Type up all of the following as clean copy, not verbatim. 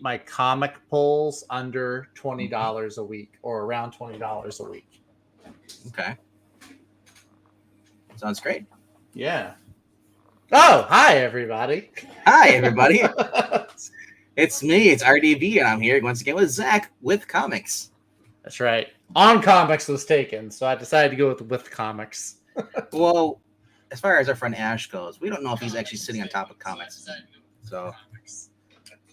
my comic pulls under $20 a week or around $20 a week. Okay. Sounds great. Yeah. Oh, hi everybody. Hi everybody. It's me. It's RDB, and I'm here once again with Zach with comics. That's right. On Comics was taken, so I decided to go with Comics. Well, as far as our friend Ash goes, we don't know if he's actually sitting on top of comics. So,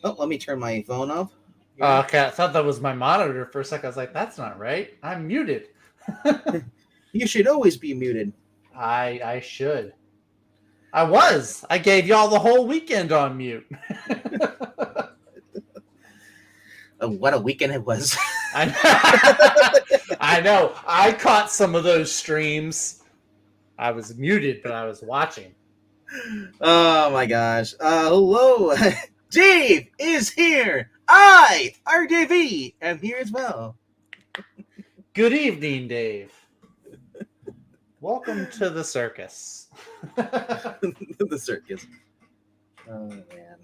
let me turn my phone off. Okay, I thought that was my monitor for a second. I was like, that's not right. I'm muted. You should always be muted. I should. I was. I gave y'all the whole weekend on mute. What a weekend it was. I know. I caught some of those streams. I was muted, but I was watching. Oh my gosh. Hello. Dave is here. I, RDV, am here as well. Good evening, Dave. Welcome to the circus. The circus. Oh man.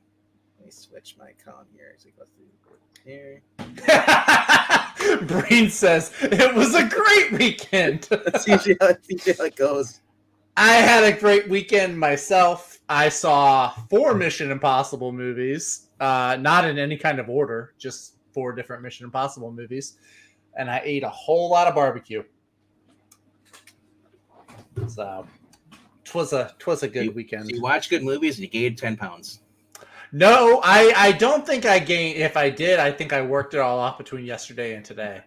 Let me switch my con here as it goes through here. Breen says it was a great weekend. That's usually how it goes. I had a great weekend myself. I saw 4 Mission Impossible movies, not in any kind of order, just 4 different Mission Impossible movies, and I ate a whole lot of barbecue. So, twas a good weekend. You watch good movies and you gained 10 pounds. No, I don't think I gained. If I did, I think I worked it all off between yesterday and today.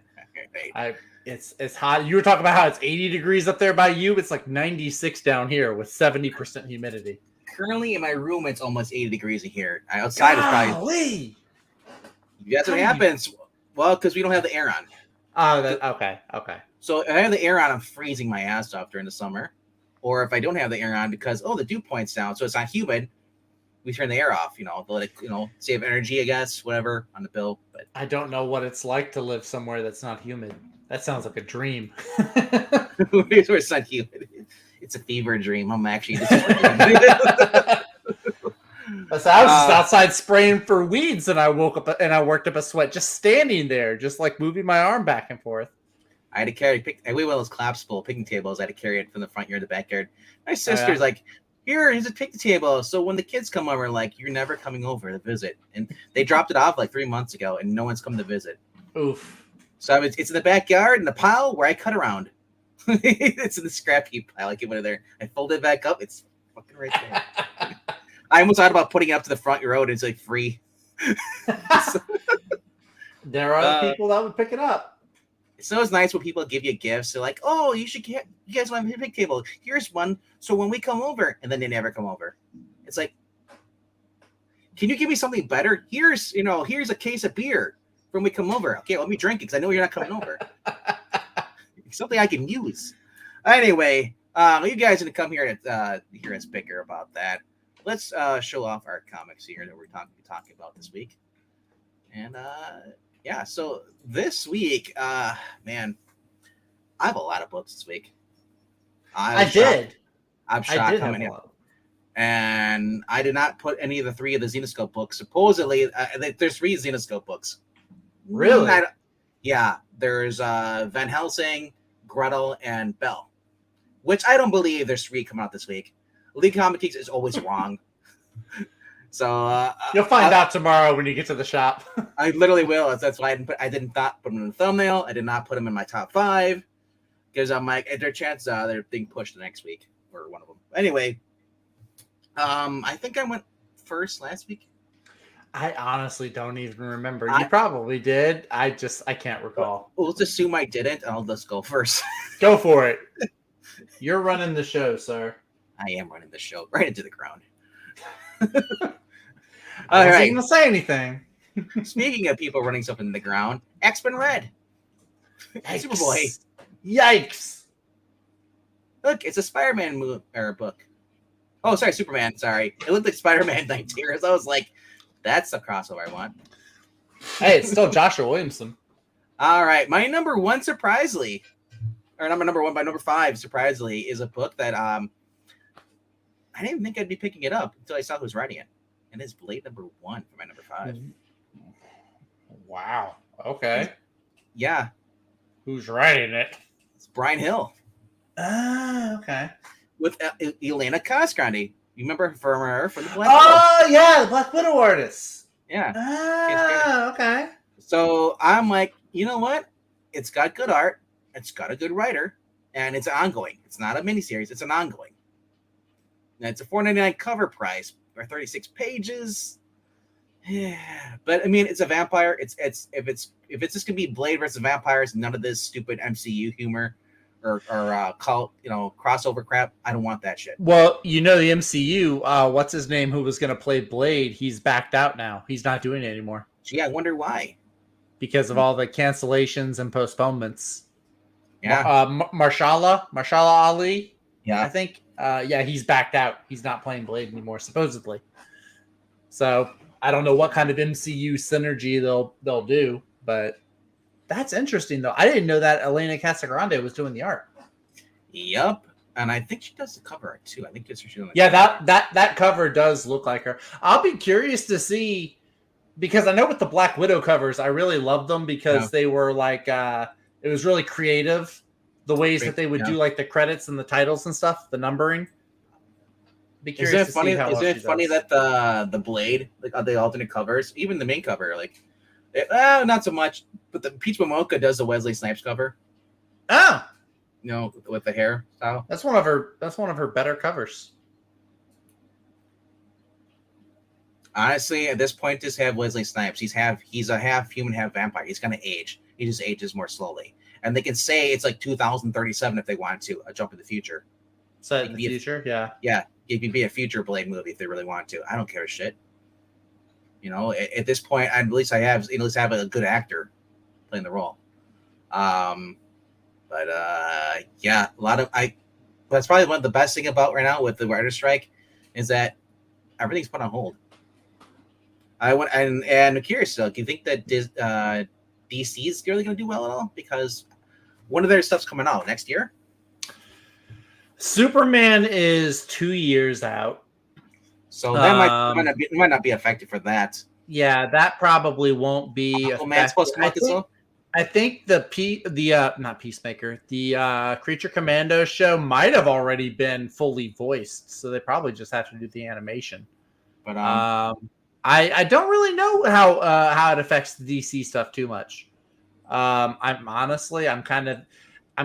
It's hot. You were talking about how it's 80 degrees up there by you. It's like 96 down here with 70% humidity. Currently in my room, it's almost 80 degrees in here. Outside is probably. That's what happens. Well, because we don't have the air on. Okay. So if I have the air on, I'm freezing my ass off during the summer. Or if I don't have the air on because the dew point's down, so it's not humid, we turn the air off. Let it save energy, I guess, whatever on the bill. But I don't know what it's like to live somewhere that's not humid. That sounds like a dream. It's not humid. It's a fever dream. I'm actually. I was just outside spraying for weeds, and I woke up and I worked up a sweat just standing there, just like moving my arm back and forth. I had to carry. I weigh one of those collapsible picnic tables. I had to carry it from the front yard to the backyard. My sister's like, here's a picnic table. So when the kids come over, like, you're never coming over to visit. And they dropped it off like 3 months ago, and no one's come to visit. Oof. So it's in the backyard in the pile where I cut around. It's in the scrap heap pile. I get one of there. I fold it back up. It's fucking right there. I almost thought about putting it up to the front road. It's like free. There are people that would pick it up. It's always nice when people give you gifts. They're like, "Oh, you guys want a picnic table? Here's one. So when we come over," and then they never come over. It's like, can you give me something better? Here's a case of beer when we come over. Okay, let me drink it because I know you're not coming over. Something I can use. Anyway, you guys are gonna come here to hear us bicker about that. Let's show off our comics here that we're talking about this week. And so this week, man, I have a lot of books this week. I'm shocked how many. And I did not put any of the 3 of the Xenoscope books. Supposedly, there's 3 Xenoscope books. Really? There's Van Helsing, Gretel, and Belle, which I don't believe there's 3 coming out this week. League Comics is always wrong. So you'll find out tomorrow when you get to the shop. I literally will. That's why I didn't put them in the thumbnail. I did not put them in my top 5 because I'm like, there's a chance they're being pushed the next week or one of them. Anyway, I think I went first last week. I honestly don't even remember. You probably did. I can't recall. Well, let's assume I didn't. I'll just go first. Go for it. You're running the show, sir. I am running the show right into the ground. I wasn't going to say anything. Speaking of people running something in the ground, X-Men Red. Superboy. Yikes. Look, it's a Spider-Man book. Oh, sorry, Superman. Sorry. It looked like Spider-Man Night Terrors. I was like, that's the crossover I want. Hey, it's still Joshua Williamson. All right. My number 1, surprisingly, or number 1 by number 5, surprisingly, is a book that I didn't think I'd be picking it up until I saw who's writing it. And it's Blade number 1 for my number 5. Wow. Okay. Yeah, Who's writing it? it's Brian Hill Ah, okay. with Elena Casgrande. You remember from the Black Widow? Oh yeah, the Black Widow artist. Yeah. Ah, okay. So I'm like, you know what? It's got good art. It's got a good writer, and it's ongoing. It's not a miniseries. It's an ongoing. And it's a $4.99 cover price or 36 pages. Yeah, but I mean, it's a vampire. It's if it's just gonna be Blade versus vampires, none of this stupid MCU humor or cult crossover crap. I don't want that shit. Well, the MCU, what's his name who was going to play Blade, he's backed out now. He's not doing it anymore. Gee, I wonder why. Because of all the cancellations and postponements. Yeah. Marshala Ali, Yeah. I think. He's backed out. He's not playing Blade anymore, supposedly. So I don't know what kind of MCU synergy they'll do, but that's interesting though. I didn't know that Elena Casagrande was doing the art. Yep. And I think she does the cover art too. I think it's her. Yeah, that cover does look like her. I'll be curious to see, because I know with the Black Widow covers, I really loved them because they were like it was really creative, the ways that they would do like the credits and the titles and stuff, the numbering. Be curious to see how Isn't it funny that the Blade, like the alternate covers, even the main cover, like not so much, but the Peach Momoko does the Wesley Snipes cover. Oh, with the hair style. That's one of her better covers. Honestly, at this point, just have Wesley Snipes. He's a half human, half vampire. He's gonna age. He just ages more slowly. And they can say it's like 2037 if they want to, a jump in the future. Set in the future, yeah. Yeah, it could be a future Blade movie if they really want to. I don't care a shit. At this point, at least I have a good actor playing the role. That's probably one of the best thing about right now with the writer's strike is that everything's put on hold. I'm curious though. Do you think that DC is really going to do well at all? Because one of their stuff's coming out next year. Superman is 2 years out, so that might not be effective for that. Yeah, that probably won't be. Aquaman's supposed to come out this fall. I think not Peacemaker, the Creature Commando show might have already been fully voiced, so they probably just have to do the animation. But I don't really know how it affects the DC stuff too much. I'm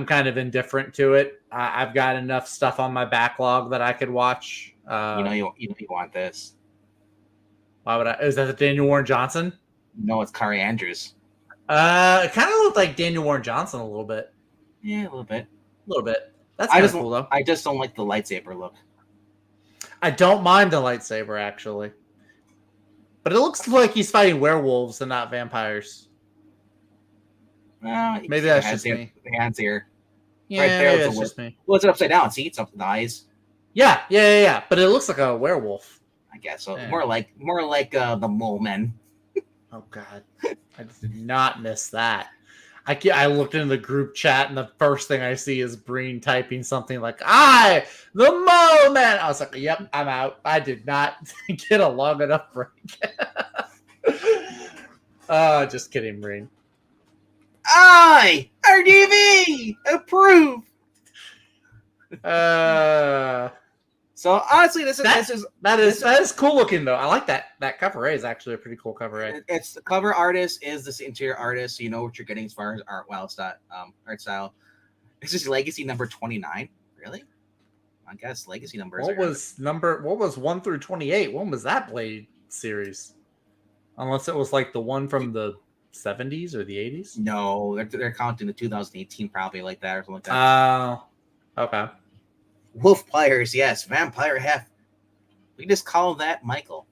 kind of indifferent to it. I've got enough stuff on my backlog that I could watch. You want this. Why would I? Is that the Daniel Warren Johnson? No, it's Kari Andrews. It kind of looked like Daniel Warren Johnson a little bit. Yeah, a little bit. That's kind of cool though. I just don't like the lightsaber look. I don't mind the lightsaber actually, but it looks like he's fighting werewolves and not vampires. Well, maybe that's just me. The hands here. Yeah, right there, that's just me. Well, it's upside down. See, it's up to the eyes. Yeah. But it looks like a werewolf. I guess so. Yeah. More like the mole men. Oh God, I did not miss that. I looked into the group chat and the first thing I see is Breen typing something like the mole man. I was like, yep, I'm out. I did not get a long enough break. Just kidding, Breen. RDV approve. So honestly, that is cool looking though. I like that cover A is actually a pretty cool cover A. It's the cover artist is this interior artist, so you know what you're getting as far as art style. This is legacy number 29. Really? I guess legacy numbers. What was 1 through 28? When was that Blade series? Unless it was like the one from the 70s or the 80s? No, they're counting the 2018 probably like that or something like that. Oh, okay. Wolf Pliers, yes. Vampire half. We just call that Michael.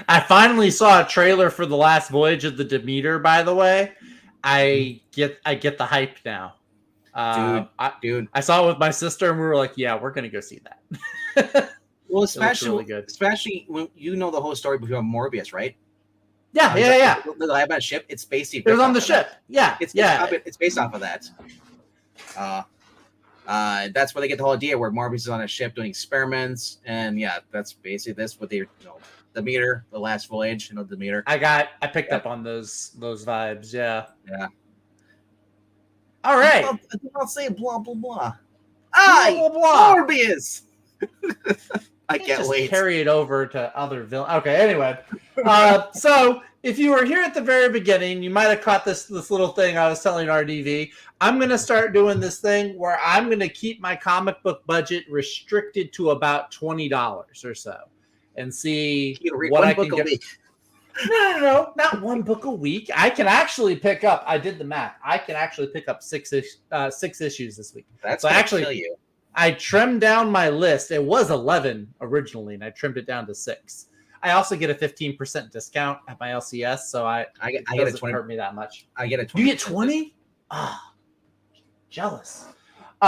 I finally saw a trailer for The Last Voyage of the Demeter, by the way. I get the hype now. Dude. I saw it with my sister and we were like, yeah, we're going to go see that. Well, especially when you know the whole story before Morbius, right? Yeah. The lab on ship, it's basically it was on the ship. That. It's based off of that. That's where they get the whole idea where Morbius is on a ship doing experiments, and yeah, that's basically this. What they're Demeter, the last voyage, Demeter. I picked up on those vibes. Yeah. Yeah. All right. I did not say blah blah blah. Blah, blah, blah. Morbius. I can't just wait. Carry it over to other villains. Okay, anyway. So if you were here at the very beginning, you might have caught this little thing I was telling RDV. I'm going to start doing this thing where I'm going to keep my comic book budget restricted to about $20 or so, and see what I can get. No, not one book a week. I can actually pick up. I did the math. I can actually pick up six issues this week. That's so actually kill you. I trimmed down my list. It was 11 originally, and I trimmed it down to 6. I also get a 15% discount at my LCS, so I get a 20. Hurt me that much. I get a 20. You get 20? Ah, jealous. So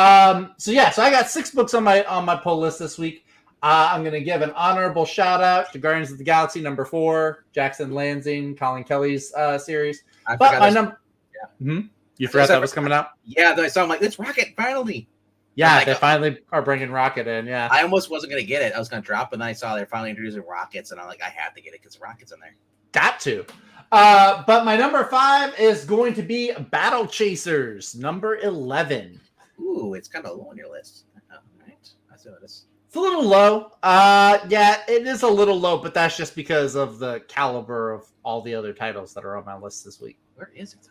I got 6 books on my pull list this week. I'm going to give an honorable shout out to Guardians of the Galaxy #4, Jackson Lansing, Colin Kelly's series. You forgot that was coming out? Yeah, I saw. I'm like, it's Rocket finally. Yeah, they finally are bringing Rocket in. Yeah, I almost wasn't going to get it. I was going to drop, and then I saw they're finally introducing Rockets, and I'm like, I have to get it because Rocket's in there. Got to. But my number 5 is going to be Battle Chasers, number 11. Ooh, it's kind of low on your list. All right, I see what it is. It's a little low. Yeah, it is a little low, but that's just because of the caliber of all the other titles that are on my list this week. Where is it?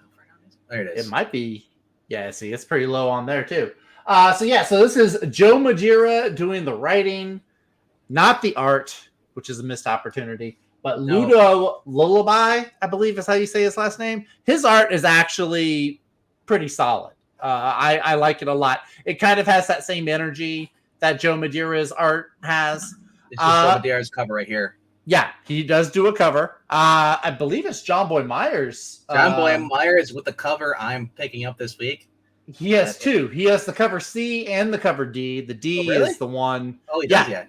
There it is. It might be. Yeah, see, it's pretty low on there too. So this is Joe Madureira doing the writing, not the art, which is a missed opportunity. But Ludo Lullaby, I believe is how you say his last name. His art is actually pretty solid. I like it a lot. It kind of has that same energy that Joe Madureira's art has. It's just Joe Madureira's cover right here. Yeah, he does do a cover. I believe it's John Boy Myers. John Boy Myers with the cover I'm picking up this week. He has 2. He has the cover C and the cover D. The D is the one. Oh, he does, yeah.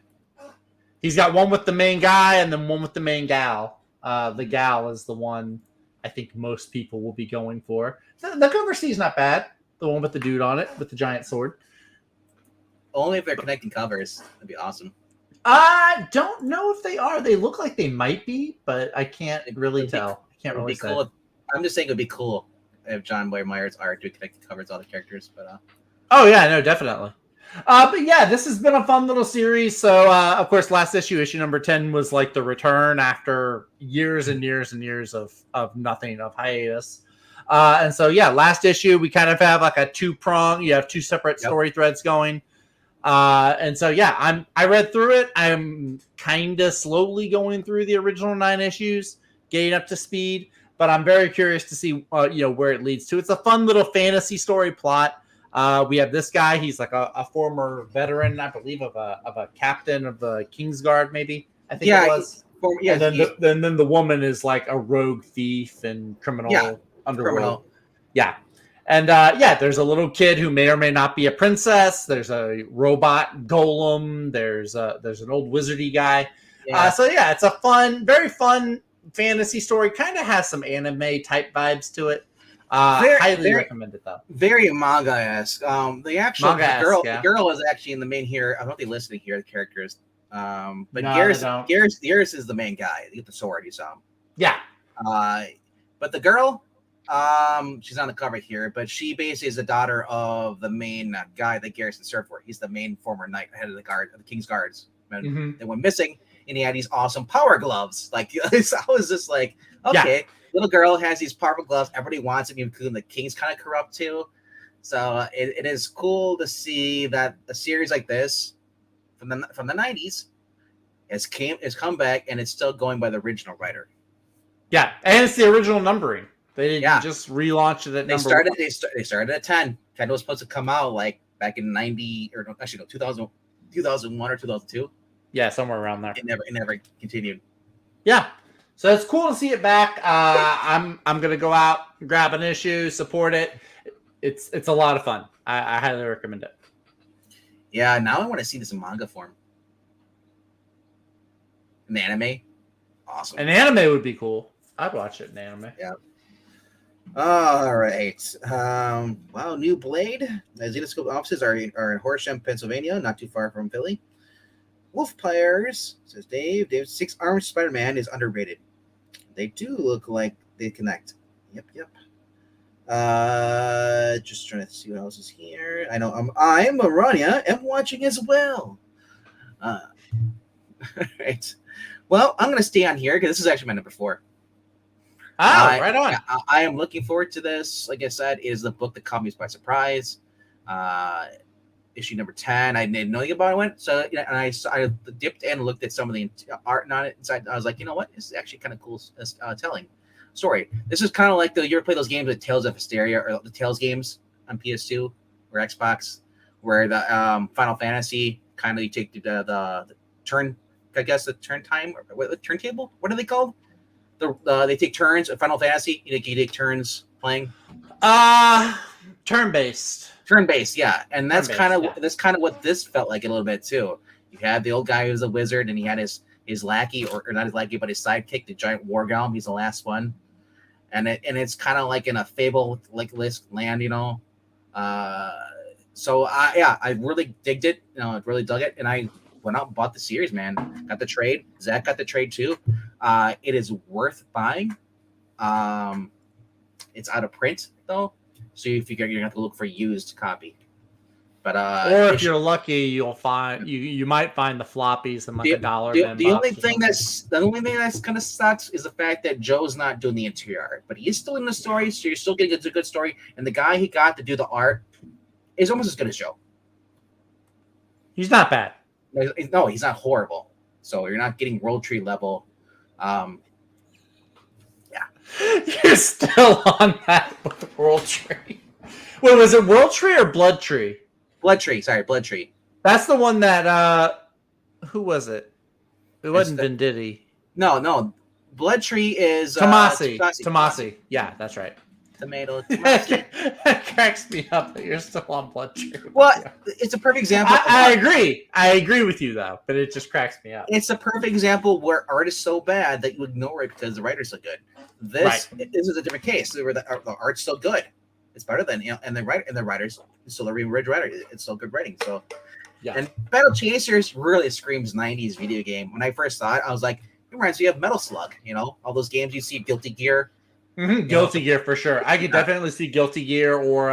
He's got one with the main guy and then one with the main gal. The gal is the one I think most people will be going for. The cover C is not bad. The one with the dude on it with the giant sword. Only if they're connecting covers. That'd be awesome. I don't know if they are. They look like they might be, but I can't really tell. I can't really say. Cool. I'm just saying it would be cool if John Boy Myers' art would connect the covers, all the characters. But oh yeah, no, definitely. But yeah, this has been a fun little series. So of course, last issue number 10 was like the return after years and years and years of nothing, of hiatus. And so yeah, last issue we kind of have like a 2-prong. You have 2 separate story threads going. And so yeah, I read through it. I'm kind of slowly going through the original 9 issues, getting up to speed. But I'm very curious to see where it leads to. It's a fun little fantasy story plot. We have this guy. He's like a former veteran, I believe, of a captain of the Kingsguard, maybe. I think it was. And then the woman is like a rogue thief and criminal underworld. Yeah. And there's a little kid who may or may not be a princess. There's a robot golem. There's an old wizardy guy. Yeah. It's a very fun fantasy story. Kind of has some anime type vibes to it. Highly recommend it though. Very manga-esque. The girl is actually in the main here. I don't know if they listed here the characters. But Garrus is the main guy. You get the sword, you saw him. Yeah. But the girl, she's on the cover here, but she basically is the daughter of the main guy that Garrison served for. He's the main former knight, head of the King's Guards. And they went missing, and he had these awesome power gloves. Like I was just like, okay. Yeah. Little girl has these powerful gloves. Everybody wants them, including the king's kind of corrupt too. So it is cool to see that a series like this from the 90s has come back, and it's still going by the original writer. Yeah, and it's the original numbering. They didn't just relaunch it at number 1. They started at 10. 10 was supposed to come out like back in 2001 or 2002. Yeah, somewhere around there. It never continued. Yeah. So it's cool to see it back. I'm gonna go out, grab an issue, support it. It's a lot of fun. I highly recommend it. Yeah, now I want to see this in manga form. An anime, awesome. An anime would be cool. I'd watch it in anime. Yeah. All right. Wow, new Blade. The Zetascope offices are in Horsham, Pennsylvania, not too far from Philly. Wolf players, says Dave. Dave, 6-armed Spider-Man is underrated. They do look like they connect. Yep. Just trying to see what else is here. I know I'm Aranya. I'm watching as well. Right. Well, I'm gonna stay on here because this is actually my number 4. Right on. I am looking forward to this. Like I said, it is the book that caught me by surprise. Issue number 10. I didn't know about it. And I dipped in and looked at some of the art on it inside. I was like, you know what? This is actually kind of cool telling story. This is kind of like you ever play those games with Tales of Hysteria or the Tales games on PS2 or Xbox, where the Final Fantasy kind of you take the turn, I guess the turn time or the turntable. What are they called? They take turns. Final Fantasy, you take turns playing. Turn-based. Turn-based, yeah, and that's kind of what this felt like a little bit too. You had the old guy who's a wizard, and he had his lackey, or not his lackey, but his sidekick, the giant war golem. He's the last one, and it's kind of like in a fable like list land, you know. So I really digged it. You know, I really dug it, and I went out and bought the series. Man, got the trade. Zach got the trade too. It is worth buying. It's out of print though. So you figure you're gonna have to look for a used copy. But or if you're lucky, you'll find you might find the floppies in like $1. The only thing that's kind of sucks is the fact that Joe's not doing the interior art, but he's still in the story, so you're still getting a good story. And the guy he got to do the art is almost as good as Joe. He's not bad. No, he's not horrible. So you're not getting World Tree level. You're still on that with World Tree. Wait, was it World Tree or Blood Tree? Blood Tree. Sorry, Blood Tree. That's the one that who was it? It wasn't Venditti. No. Blood Tree is Tomasi. Yeah, that's right. Tomato. It cracks me up that you're still on Blood Tree. Well, it's a perfect example. I agree. I agree with you though, but it just cracks me up. It's a perfect example where art is so bad that you ignore it because the writer's so good. This is a different case where the art's still good. It's better than and the writers still a rewrite writer. It's still good writing. So yeah. And Battle Chasers really screams 90s video game. When I first saw it, I was like, it reminds me of Metal Slug. You know, all those games you see, Guilty Gear. Mm-hmm. Guilty Gear for sure. I could definitely see Guilty Gear or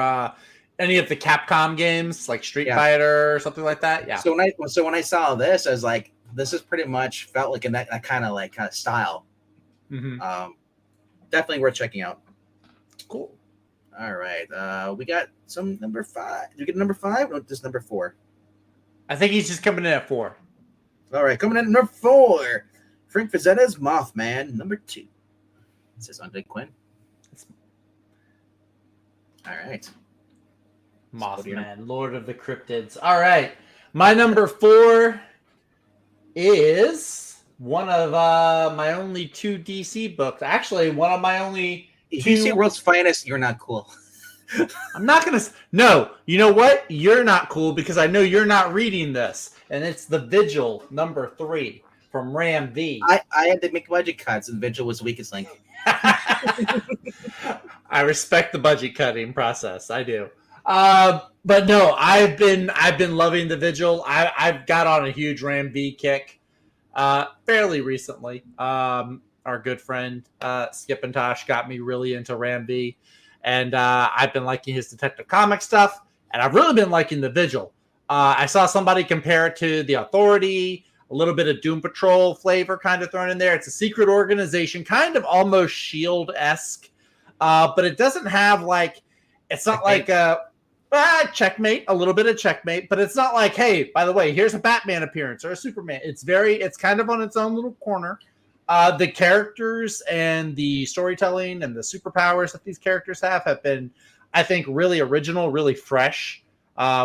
any of the Capcom games like Street Fighter or something like that. Yeah. So when I saw this, I was like, this is pretty much felt like in that kind of style. Mm-hmm. Definitely worth checking out. Cool. All right. We got some number 5. Did we get number 5 or just number 4? I think he's just coming in at 4. All right. Coming in at number 4. Frank Frazzetta's Mothman, number 2. It says on Big Quinn. All right. Mothman, Lord of the Cryptids. All right. My number 4 is one of my only 2 DC books. Actually, one of my only 2. If you say World's Finest, you're not cool. I'm not going to. No, you know what? You're not cool because I know you're not reading this. And it's The Vigil, number 3 from Ram V. I had to make budget cuts, and Vigil was the weakest link. I respect the budget cutting process. I do. But no, I've been loving The Vigil. I've got on a huge Ram V kick fairly recently. Our good friend Skip and Tosh got me really into Ram V, and I've been liking his Detective Comic stuff, and I've really been liking The Vigil. I saw somebody compare it to The Authority, a little bit of Doom Patrol flavor kind of thrown in there. It's a secret organization, kind of almost S.H.I.E.L.D.-esque, but it doesn't have it's not like Checkmate, a little bit of Checkmate, but it's not like, hey, by the way, here's a Batman appearance or a Superman. It's kind of on its own little corner. The characters and the storytelling and the superpowers that these characters have been, I think, really original, really fresh,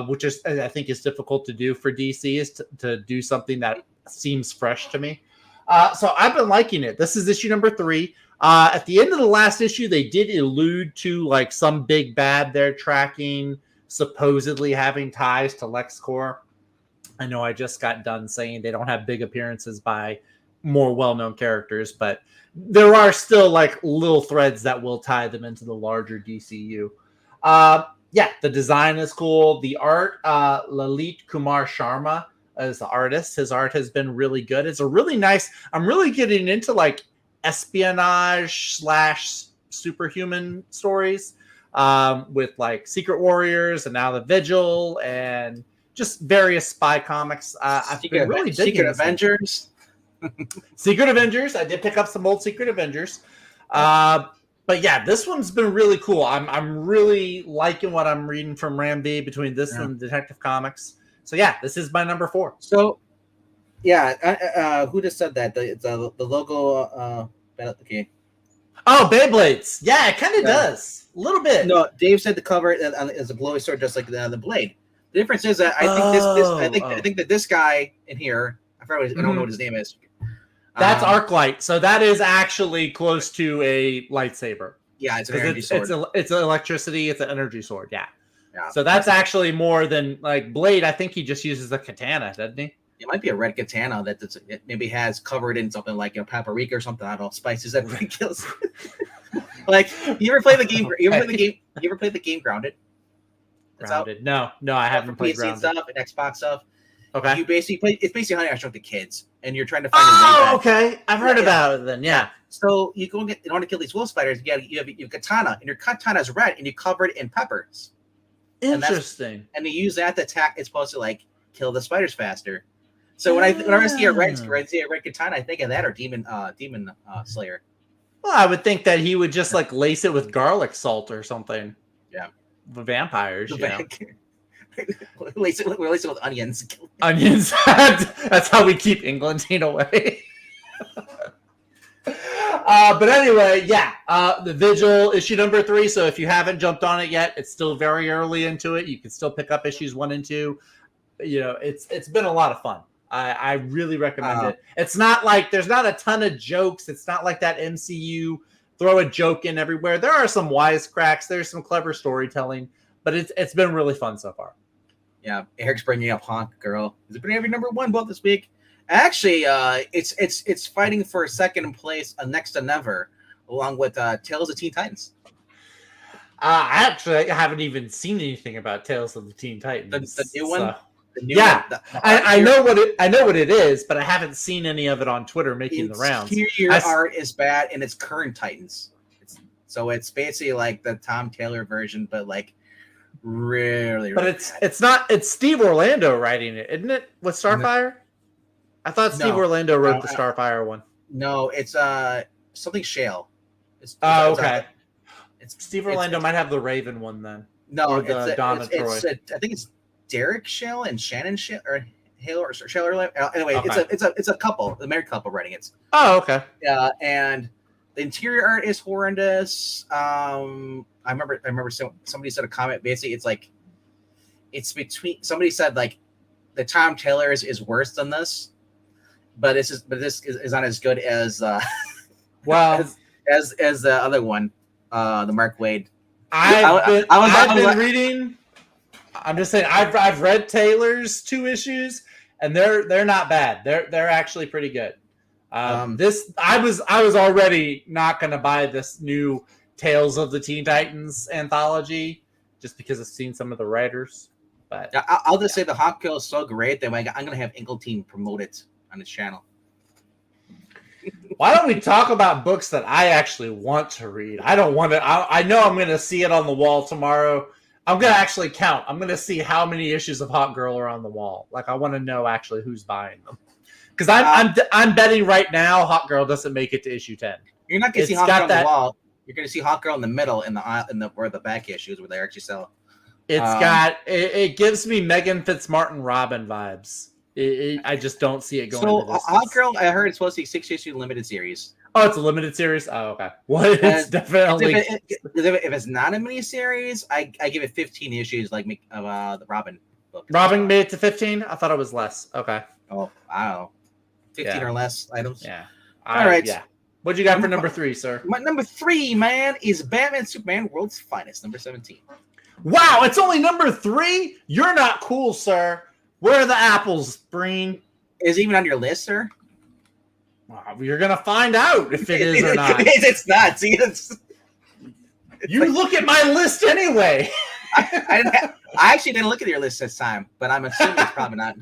which is, I think, is difficult to do for DC, is to do something that seems fresh to me. So I've been liking it. This is issue number 3. At the end of the last issue, they did allude to some big bad they're tracking, supposedly having ties to LexCorp. I know I just got done saying they don't have big appearances by more well-known characters, but there are still little threads that will tie them into the larger DCU. The design is cool. The art, Lalit Kumar Sharma as the artist. His art has been really good. It's a really nice. I'm really getting into like espionage / superhuman stories with like Secret Warriors and now the Vigil and just various spy comics. I've been really digging Secret Avengers. Secret Avengers. I did pick up some old Secret Avengers. But yeah, this one's been really cool. I'm really liking what I'm reading from Ram V between this and Detective Comics. So yeah, this is my number 4. So yeah, who just said that? The logo. Okay. Oh, Beyblades. Yeah, it kind of does a little bit. No, Dave said the cover is a glowy sword, just like the blade. The difference is that I think that this guy in here, I don't know what his name is. That's Arclight. So that is actually close to a lightsaber. Yeah, it's an energy sword. It's electricity. It's an energy sword. Yeah. So that's actually more than like Blade. I think he just uses the katana, doesn't he? It might be a red katana that it maybe has covered in something like paprika or something. I don't know, spices that kills. Like, you ever play the game? You ever play the game Grounded? Grounded? No, I haven't played PC Grounded. stuff and Xbox stuff. Okay. You basically play. It's basically Honey, I Shrunk the Kids, and you're trying to find. Oh, okay. I've heard about it. Then, yeah. So you go and in order to kill these wolf spiders, you have katana, and your katana is red, and you cover it in peppers. Interesting. And you use that to attack. It's supposed to like kill the spiders faster. So whenever I see a red katana, I think of that or demon slayer. Well, I would think that he would just like lace it with garlic salt or something. Yeah. The vampires, lace it with onions. Onions. That's how we keep Englandine away. But anyway, the Vigil issue number 3. So if you haven't jumped on it yet, it's still very early into it. You can still pick up issues 1 and 2. You know, it's been a lot of fun. I really recommend it. It's not like there's not a ton of jokes. It's not like that MCU throw a joke in everywhere. There are some wisecracks. There's some clever storytelling, but it's been really fun so far. Yeah, Eric's bringing up Honk Girl. Is it been every number 1 book this week? Actually, it's fighting for second place next to Never, along with Tales of Teen Titans. I haven't even seen anything about Tales of the Teen Titans. The new one. I know what it is, but I haven't seen any of it on Twitter making the rounds. Your art is bad, and it's current Titans. So it's basically like the Tom Taylor version, but like really. But it's not. It's Steve Orlando writing it, isn't it? With Starfire. I thought Steve Orlando wrote the Starfire one. No, it's something Shale. Okay. Steve Orlando might have the Raven one then. No, or the Donna Troy. I think it's Derek Shale and Shannon Shale or Hale or Shale. Anyway, okay. it's a couple, the married couple writing it. Oh, okay. Yeah, and the interior art is horrendous. I remember somebody said a comment. Basically, it's between. Somebody said like the Tom Taylor is worse than this, but this is not as good as as the other one, the Mark Waid. I've been reading. I'm just saying I've read Taylor's 2 issues and they're not bad. They're actually pretty good. This I was already not going to buy this new Tales of the Teen Titans anthology just because I've seen some of the writers. But I'll just say the Hawk Girl is so great that I'm going to have Ingleteen promote it on his channel. Why don't we talk about books that I actually want to read? I don't want to. I know I'm going to see it on the wall tomorrow. I'm going to actually count. I'm going to see how many issues of Hawk Girl are on the wall. Like, I want to know actually who's buying them. Because I'm betting right now Hawk Girl doesn't make it to issue 10. You're not going to see Hawk Girl on the wall. You're going to see Hawk Girl in the middle, in the where the back issues where they actually sell. It gives me Megan Fitzmartin Robin vibes. I just don't see it going. So Hawk Girl, I heard it's supposed to be 6-issue limited series. Oh, it's a limited series. Oh, okay. Well, it's definitely. If it's not a miniseries, I give it 15 issues, like the Robin book. Robin made it to 15. I thought it was less. Okay. Oh, wow. 15 or less items. Yeah. All right. Yeah. What you got for number 3, sir? My number 3, man, is Batman Superman World's Finest, number 17. Wow, it's only number 3? You're not cool, sir. Where are the apples, Breen? Is it even on your list, sir? You're going to find out if it is or not. It's not. See, you look at my list anyway. I actually didn't look at your list this time, but I'm assuming it's probably not.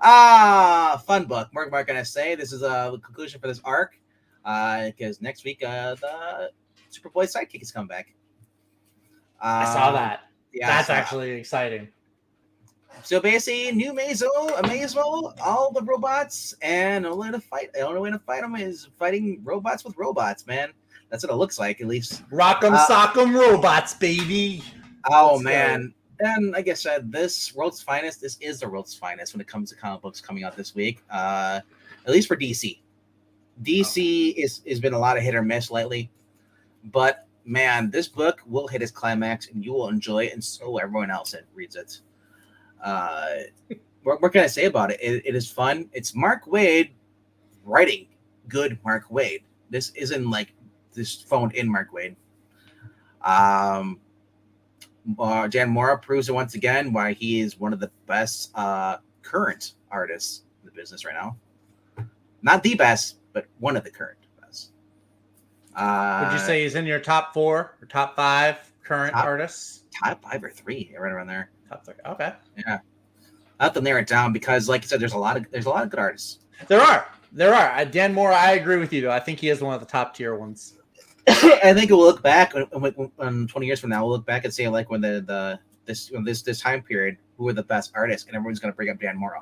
Fun book. We're gonna say this is the conclusion for this arc, because next week the Superboy sidekick is coming back. I saw that. Yeah, That's actually exciting. So basically, new Amazo, all the robots, and the only way to fight them is fighting robots with robots, man. That's what it looks like, at least. Rock'em sock'em robots, baby. Oh, man. And like I said, this is the world's finest when it comes to comic books coming out this week. At least for DC. DC has been a lot of hit or miss lately. But, man, this book will hit its climax, and you will enjoy it, and so will everyone else that reads it. What can I say about it? It is fun. It's Mark Waid writing good Mark Waid. This isn't like this phoned in Mark Waid. Dan Mora proves it once again why he is one of the best current artists in the business right now. Not the best, but one of the current best. Would you say he's in your top 4 or top 5 current artists? Top 5 or 3, right around there. Top 3. Okay. Yeah. I have to narrow it down because, like you said, there's a lot of good artists. There are. Dan Mora, I agree with you though. I think he is one of the top tier ones. I think we'll look back when 20 years from now. We'll look back and say like when this time period, who were the best artists, and everyone's going to bring up Dan Mora.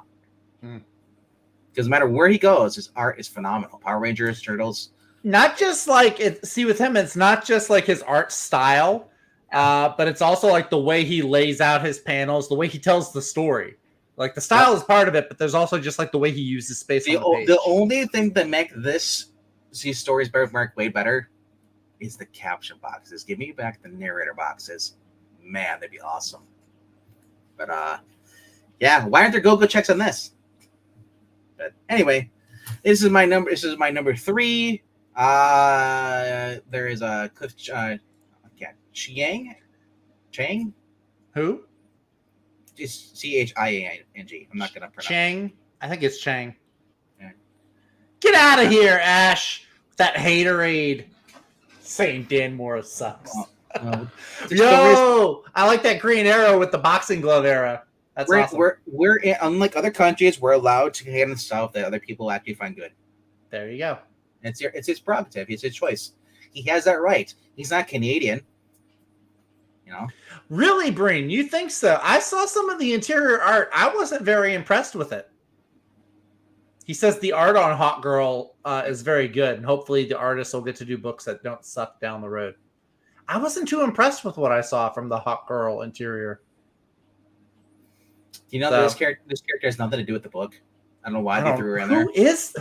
Because no matter where he goes, his art is phenomenal. Power Rangers, Turtles. Not just like with him, it's not just like his art style, but it's also like the way he lays out his panels, the way he tells the story. Like the style is part of it, but there's also just like the way he uses space on the page. The only thing that make these stories better with Mark Waid better is the caption boxes. Give me back the narrator boxes. Man, that'd be awesome. But yeah, why aren't there go checks on this? But anyway, this is my number 3. There is a Cliff Chiang. Who? It's Chiang. I'm not gonna pronounce Chang. I think it's Chang. Yeah. Get out of here, Ash. That haterade. Saying Dan Mora sucks. Yo, I like that Green Arrow with the boxing glove era. That's awesome. We're unlike other countries, we're allowed to hate on stuff that other people actually find good. There you go. It's his prerogative. It's his choice. He has that right. He's not Canadian. You know? Really, Breen? You think so? I saw some of the interior art. I wasn't very impressed with it. He says the art on Hawk Girl is very good, and hopefully the artists will get to do books that don't suck down the road. I wasn't too impressed with what I saw from the Hawk Girl interior. You know, this character has nothing to do with the book. I don't know why they threw her in there.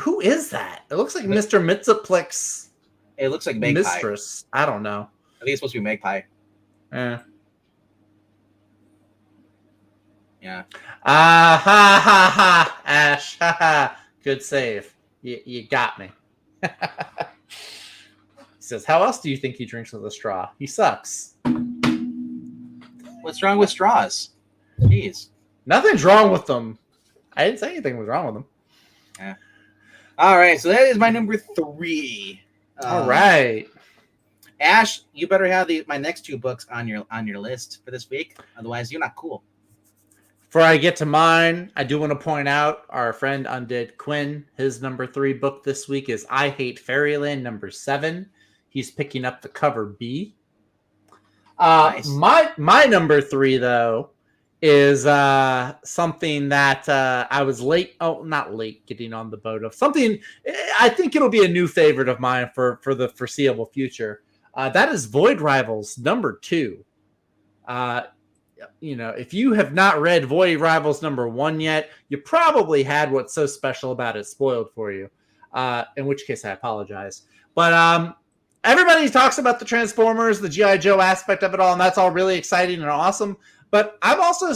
Who is that? It looks like Mr. Mitsaplex. It looks like Magpie. Mistress. I don't know. I think it's supposed to be Magpie. Yeah. Yeah. Ha ha, Ash. Ha ha. Good save. You got me. He says, how else do you think he drinks with a straw? He sucks. What's wrong with straws? Jeez. Nothing's wrong with them. I didn't say anything was wrong with them. Yeah. All right. So that is my number 3. All right. Ash, you better have my next 2 books on your list for this week. Otherwise, you're not cool. Before I get to mine, I do want to point out our friend Undead Quinn. His number 3 book this week is I Hate Fairyland, number 7. He's picking up the cover B. Nice. My number 3, though, is something that I was not late getting on the boat of. Something I think it'll be a new favorite of mine for the foreseeable future. That is Void Rivals, number 2. If you have not read Void Rivals number 1 yet, you probably had what's so special about it spoiled for you. In which case, I apologize. But everybody talks about the Transformers, the G.I. Joe aspect of it all, and that's all really exciting and awesome. But I'm also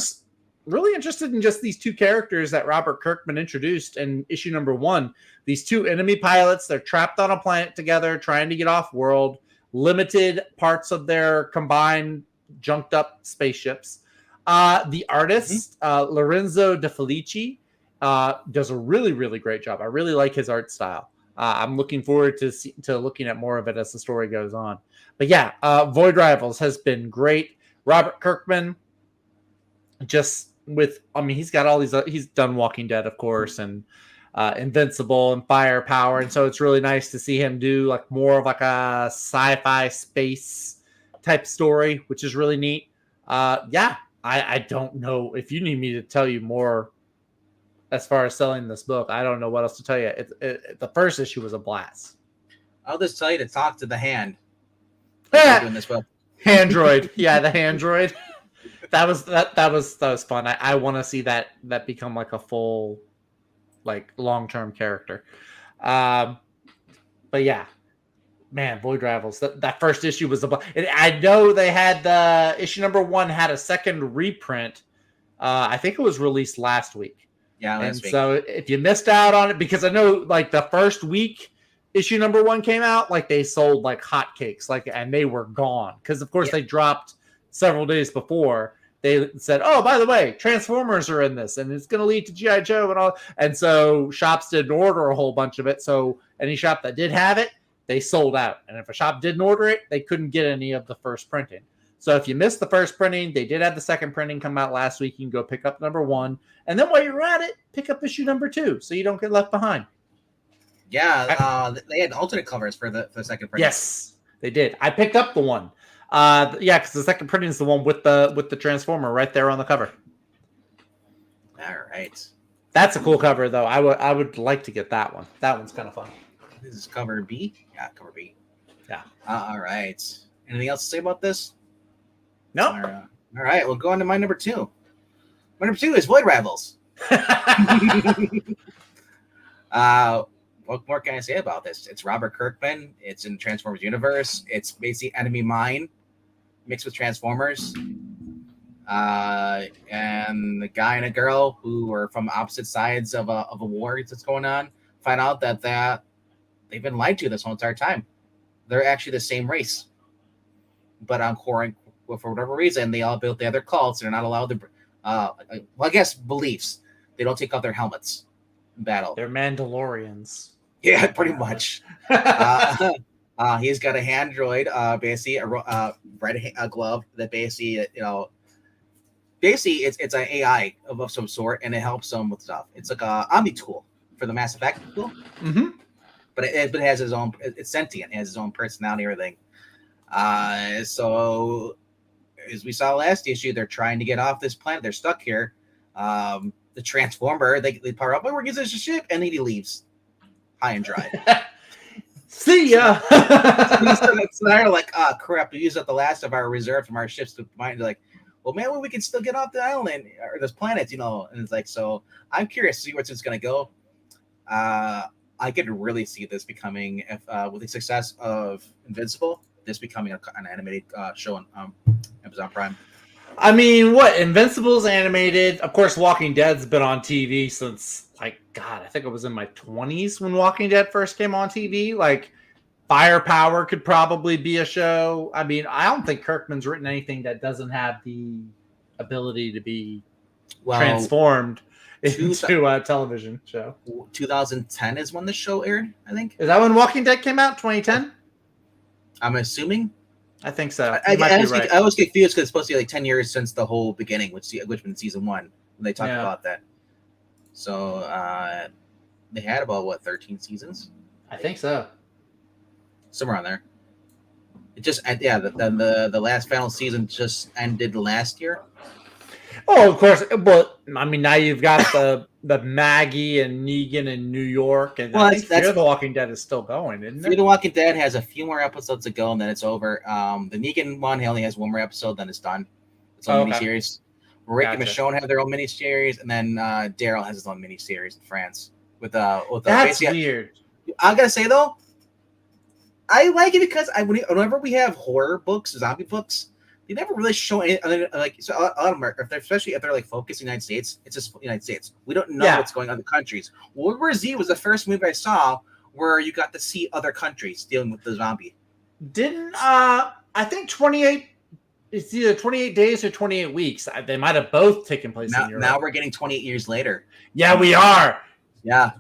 really interested in just these 2 characters that Robert Kirkman introduced in issue number 1. These 2 enemy pilots, they're trapped on a planet together, trying to get off world, limited parts of their combined junked up spaceships. The artist, Lorenzo De Felici, does a really, really great job. I really like his art style. I'm looking forward to looking at more of it as the story goes on. But yeah, Void Rivals has been great. Robert Kirkman, just I mean, he's got all these. He's done Walking Dead, of course, and Invincible and Firepower, and so it's really nice to see him do like more of like a sci-fi space type story, which is really neat. Yeah, I don't know if you need me to tell you more as far as selling this book. I don't know what else to tell you. The first issue was a blast. I'll just tell you to talk to the hand. Doing this book. Handroid, yeah, the Handroid. That was fun. I want to see that become like a full, like long-term character. But yeah, man, Void Rivals. That first issue was I know they had the issue number 1 had a second reprint. I think it was released last week. Yeah, last week. So if you missed out on it, because I know like the first week issue number 1 came out, like they sold like hotcakes, like, and they were gone because of course they dropped several days before. They said, "Oh, by the way, Transformers are in this, and it's going to lead to G.I. Joe and all." And so shops didn't order a whole bunch of it. So any shop that did have it, they sold out. And if a shop didn't order it, they couldn't get any of the first printing. So if you missed the first printing, they did have the second printing come out last week. You can go pick up number 1, and then while you're at it, pick up issue number 2, so you don't get left behind. Yeah, they had alternate covers for the second printing. Yes, they did. I picked up the one. Yeah, because the second printing is the one with the Transformer right there on the cover. All right, that's a cool cover, though. I would like to get that one. That one's kind of fun. This is cover B. Yeah, cover B. Yeah. All right. Anything else to say about this? No. All right. We'll go on to my number 2. My number 2 is Void Rivals. What more can I say about this? It's Robert Kirkman. It's in Transformers universe. It's basically Enemy Mine mixed with Transformers. And the guy and a girl who are from opposite sides of a war that's going on find out that they've been lied to this whole entire time. They're actually the same race, but on for whatever reason, they all built the other cults. They're not allowed to. I guess beliefs. They don't take off their helmets in battle. They're Mandalorians. Yeah, pretty much. He's got a hand droid, basically a red glove that basically, it's an AI of some sort, and it helps them with stuff. It's like a Omni tool for the Mass Effect tool. Mm-hmm. But it has its own. It's sentient. It has its own personality and everything. So as we saw last issue, they're trying to get off this planet. They're stuck here. The Transformer, they power up. Oh, we're using this ship, and then he leaves high and dry. See ya. So they're like, crap, we used up the last of our reserve from our ships to mine. They're like, well, man, we can still get off the island or this planet, And it's like, so I'm curious to see where it's going to go. I could really see this becoming, with the success of Invincible, this becoming an animated show on Amazon Prime. I mean, what? Invincible's animated. Of course, Walking Dead's been on TV since, like, God, I think it was in my 20s when Walking Dead first came on TV. Like, Firepower could probably be a show. I mean, I don't think Kirkman's written anything that doesn't have the ability to be transformed into a television show. 2010 is when the show aired, I think. Is that when Walking Dead came out? 2010? I'm assuming. I think so. I was confused because it's supposed to be like 10 years since the whole beginning, which was season 1 when they talked about that. So they had about 13 seasons. I think so. Somewhere on there. It just the last final season just ended last year. Oh, of course. But I mean, now you've got the Maggie and Negan in New York, and I think Fear the Walking Dead is still going, isn't it? Fear the Walking Dead has a few more episodes to go, and then it's over. The Negan one, he only has one more episode, then it's done. It's a miniseries. Rick and Michonne have their own miniseries, and then Daryl has his own miniseries in France. That's weird. I gotta say though, I like it because whenever we have horror books, zombie books, they never really show any. Like, so a lot of them, especially if they're like focused in the United States, it's just United States. We don't know what's going on in the countries. World War Z was the first movie I saw where you got to see other countries dealing with the zombie. Didn't I think 28? It's either 28 days or 28 weeks. They might have both taken place in Europe. Now we're getting 28 years later. Yeah, we are. Yeah.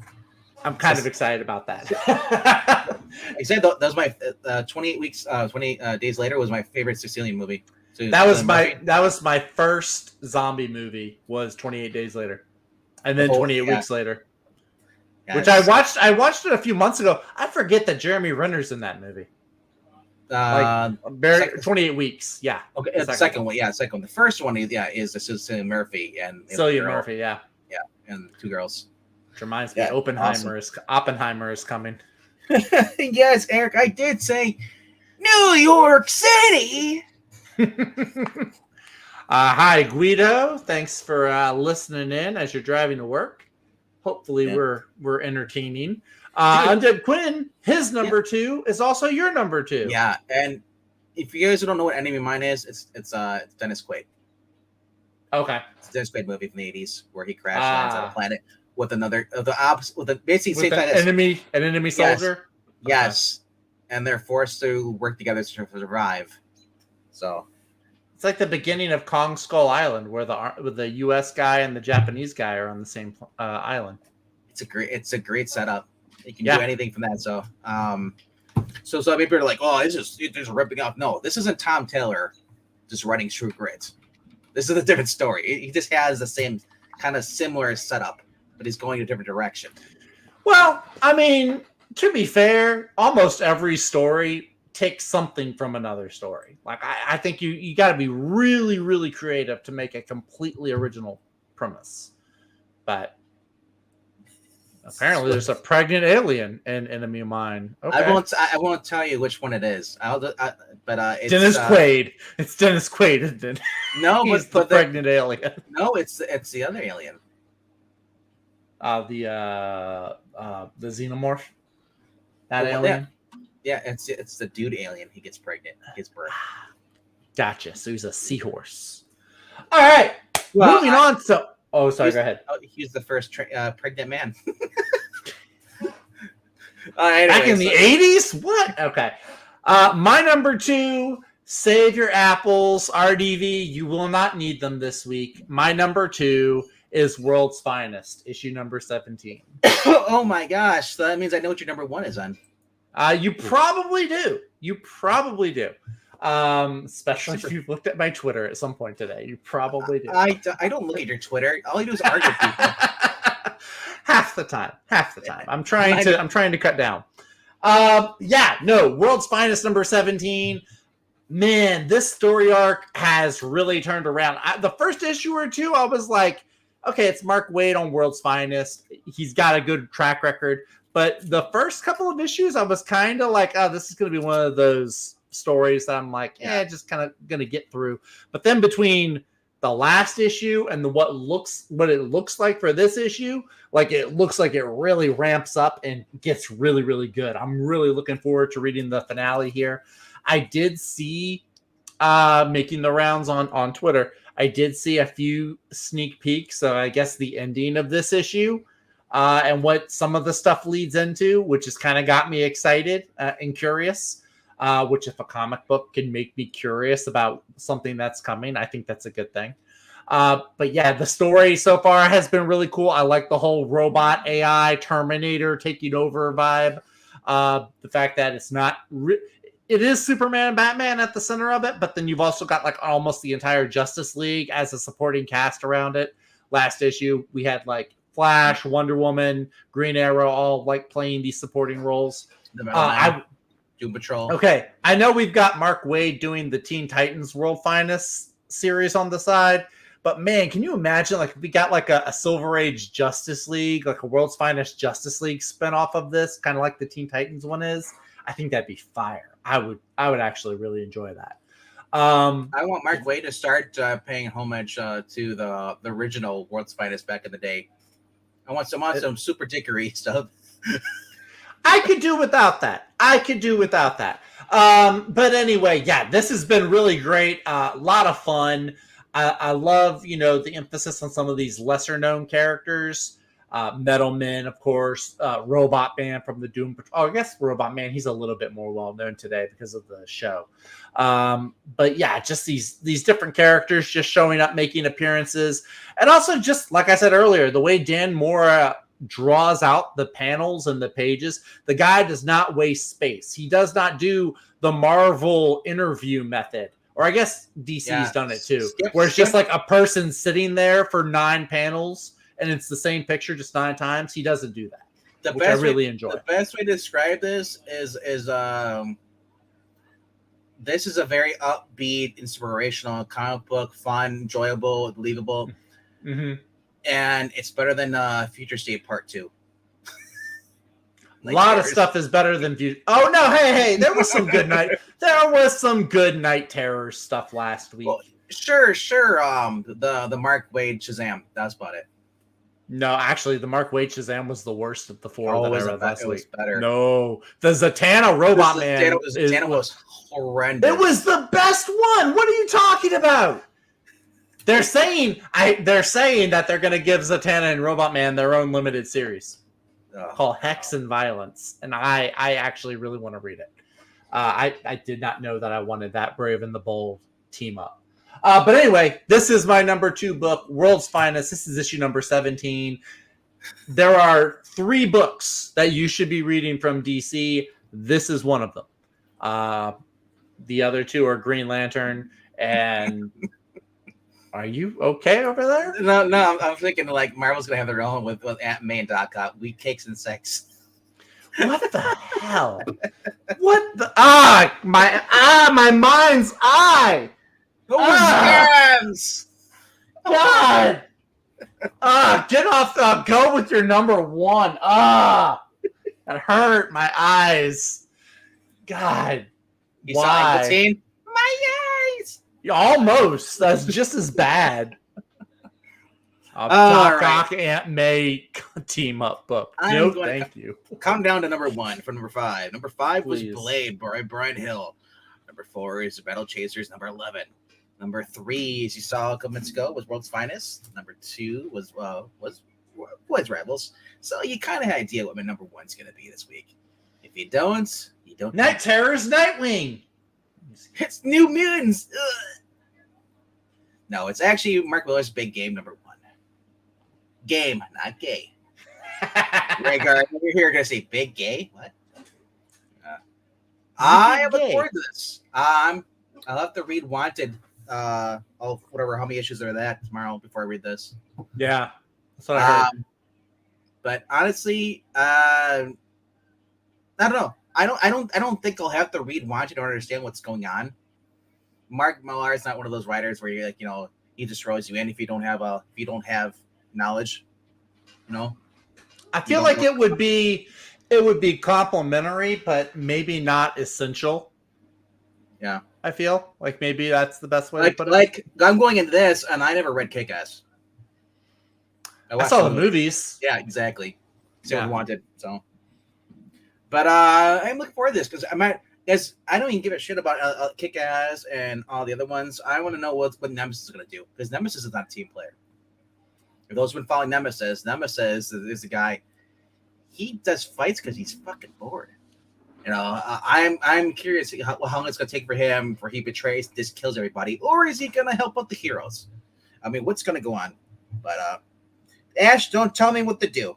I'm kind of excited about that. I said that was my 28 weeks, 28 days later was my favorite Sicilian movie. That was my first zombie movie. Was 28 Days Later, and then 28 Weeks Later, which I watched. I watched it a few months ago. I forget that Jeremy Renner's in that movie. 28 Weeks. Yeah. Okay. The second one. Yeah. Second one. The first one. Yeah. Is Cillian Murphy and Cillian Murphy. Yeah. Yeah. And two girls. Which reminds me, Oppenheimer is coming. Yes, Eric. I did say New York City. Hi, Guido. Thanks for listening in as you're driving to work. Hopefully, we're entertaining. Undead Quinn, his number 2 is also your number 2. Yeah, and if you guys don't know what Enemy of Mine is, it's Dennis Quaid. Okay, it's a Dennis Quaid movie from the '80s where he crash lands on a planet with another the opposite with the basically same an enemy soldier. Yes, and they're forced to work together to survive. So it's like the beginning of Kong Skull Island, where the U.S. guy and the Japanese guy are on the same island. It's a great setup. You can do anything from that. So, so some people are like, "Oh, this is ripping off." No, this isn't Tom Taylor just writing True Grit. This is a different story. He just has the same kind of similar setup, but he's going a different direction. Well, I mean, to be fair, almost every story takes something from another story. Like I think you got to be really, really creative to make a completely original premise. But apparently, there's a pregnant alien in Enemy of Mine. Okay. I won't tell you which one it is. It's Dennis Quaid. It's Dennis Quaid, isn't it? No, he's the pregnant alien. No, it's the other alien. The xenomorph. That alien. Yeah, it's the dude alien. He gets pregnant. He gives birth. Gotcha. So he's a seahorse. All right. Well, moving on. So, go ahead. He's the first pregnant man. Back in the 80s? What? Okay. My number 2, save your apples, RDV. You will not need them this week. My number 2 is World's Finest, issue number 17. Oh my gosh. So that means I know what your number 1 is on. You probably do. Especially if you've looked at my Twitter at some point today. You probably do. I don't look at your Twitter. All I do is argue with people. Half the time. I'm trying to cut down. World's Finest number 17. Man, this story arc has really turned around. The first issue or two, I was like, okay, it's Mark Waid on World's Finest. He's got a good track record. But the first couple of issues, I was kind of like, oh, this is going to be one of those stories that I'm like, just kind of going to get through. But then between the last issue and what it looks like for this issue, like it looks like it really ramps up and gets really, really good. I'm really looking forward to reading the finale here. I did see, making the rounds on Twitter, I did see a few sneak peeks. So I guess the ending of this issue. And what some of the stuff leads into, which has kind of got me excited and curious, which if a comic book can make me curious about something that's coming, I think that's a good thing. But yeah, the story so far has been really cool. I like the whole robot AI Terminator taking over vibe. The fact that it's not... it is Superman and Batman at the center of it, but then you've also got like almost the entire Justice League as a supporting cast around it. Last issue, we had like Flash, Wonder Woman, Green Arrow, all like playing these supporting roles. Doom Patrol. Okay, I know we've got Mark Waid doing the Teen Titans World Finest series on the side, but man, can you imagine like if we got like a Silver Age Justice League, like a World's Finest Justice League spinoff of this, kind of like the Teen Titans one is? I think that'd be fire. I would actually really enjoy that. I want Mark Waid to start paying homage to the original World's Finest back in the day. I want some Super Dickory stuff. I could do without that. But anyway, yeah, this has been really great. A lot of fun. I love, the emphasis on some of these lesser known characters. Metal Man, of course, Robot Man from the Doom Patrol. Oh, I guess Robot Man, he's a little bit more well known today because of the show. But yeah, just these different characters just showing up, making appearances. And also just, like I said earlier, the way Dan Mora draws out the panels and the pages, the guy does not waste space. He does not do the Marvel interview method Or I guess DC's done it too, Skip- where it's just Skip- like a person sitting there for 9 panels and it's the same picture just 9 times. He doesn't do that, which I really enjoy. The best way to describe this is this is a very upbeat, inspirational comic book, fun, enjoyable, believable, Mm-hmm. and it's better than Future State Part 2. A lot of stuff is better than View. Oh no! Hey! There was some good night. There was some good Night Terror stuff last week. Well, sure. The Mark Waid Shazam. That's about it. No, actually, the Mark Waid Shazam was the worst of the 4 that I read last week. Better. No, the Zatanna Robot Man. Zatanna was horrendous. It was the best one. What are you talking about? They're saying that they're going to give Zatanna and Robot Man their own limited series called Hex and Violence, and I actually really want to read it. I did not know that I wanted that Brave and the Bold team up. But anyway, this is my number 2 book, World's Finest. This is issue number 17. There are 3 books that you should be reading from DC. This is one of them. The other 2 are Green Lantern and... Are you okay over there? No, I'm thinking like Marvel's gonna have their own with Aunt May and Doc Ock, Wheat Cakes and Sex. What the hell? What the my mind's eye. Those scams! God. Get off go with your number 1. That hurt my eyes. God. You why? saw Guillotine? My eyes! Almost. That's just as bad. Doc Ock, Aunt May team up book. No, thank you. Come down to number 1 for number 5. Number 5 was Please. Blade by Brian Hill. Number 4 is Battle Chasers. Number 11. Number 3, as you saw a couple minutes ago, was World's Finest. Number 2 was Rebels. So you kind of had an idea what my number 1's going to be this week. If you don't, you don't. Night Terror's Nightwing. It's New Mutants. Ugh. No, it's actually Mark Millar's Big Game number 1. Game, not gay. Rhaegar, you're here going to say big gay? What? I look forward to this. I'll have to read Wanted. Whatever, how many issues are that tomorrow before I read this? Yeah, that's what I heard. But honestly, I don't know. I don't think I'll have to read Wanted to understand what's going on. Mark Millar is not one of those writers where you're like, he just throws you in if you don't have knowledge. I feel like it would be complimentary, but maybe not essential. Yeah, I feel like maybe that's the best way to put it. Like I'm going into this, and I never read Kick-Ass. I saw the movies. Yeah, exactly. So Wanted. So, but I'm looking forward to this because I don't even give a shit about Kick-Ass and all the other ones. I want to know what Nemesis is going to do because Nemesis is not a team player. If those who've been following Nemesis is a guy. He does fights because he's fucking bored. I'm curious how long it's going to take for him before he betrays, just kills everybody, or is he going to help out the heroes? I mean, what's going to go on? But Ash, don't tell me what to do.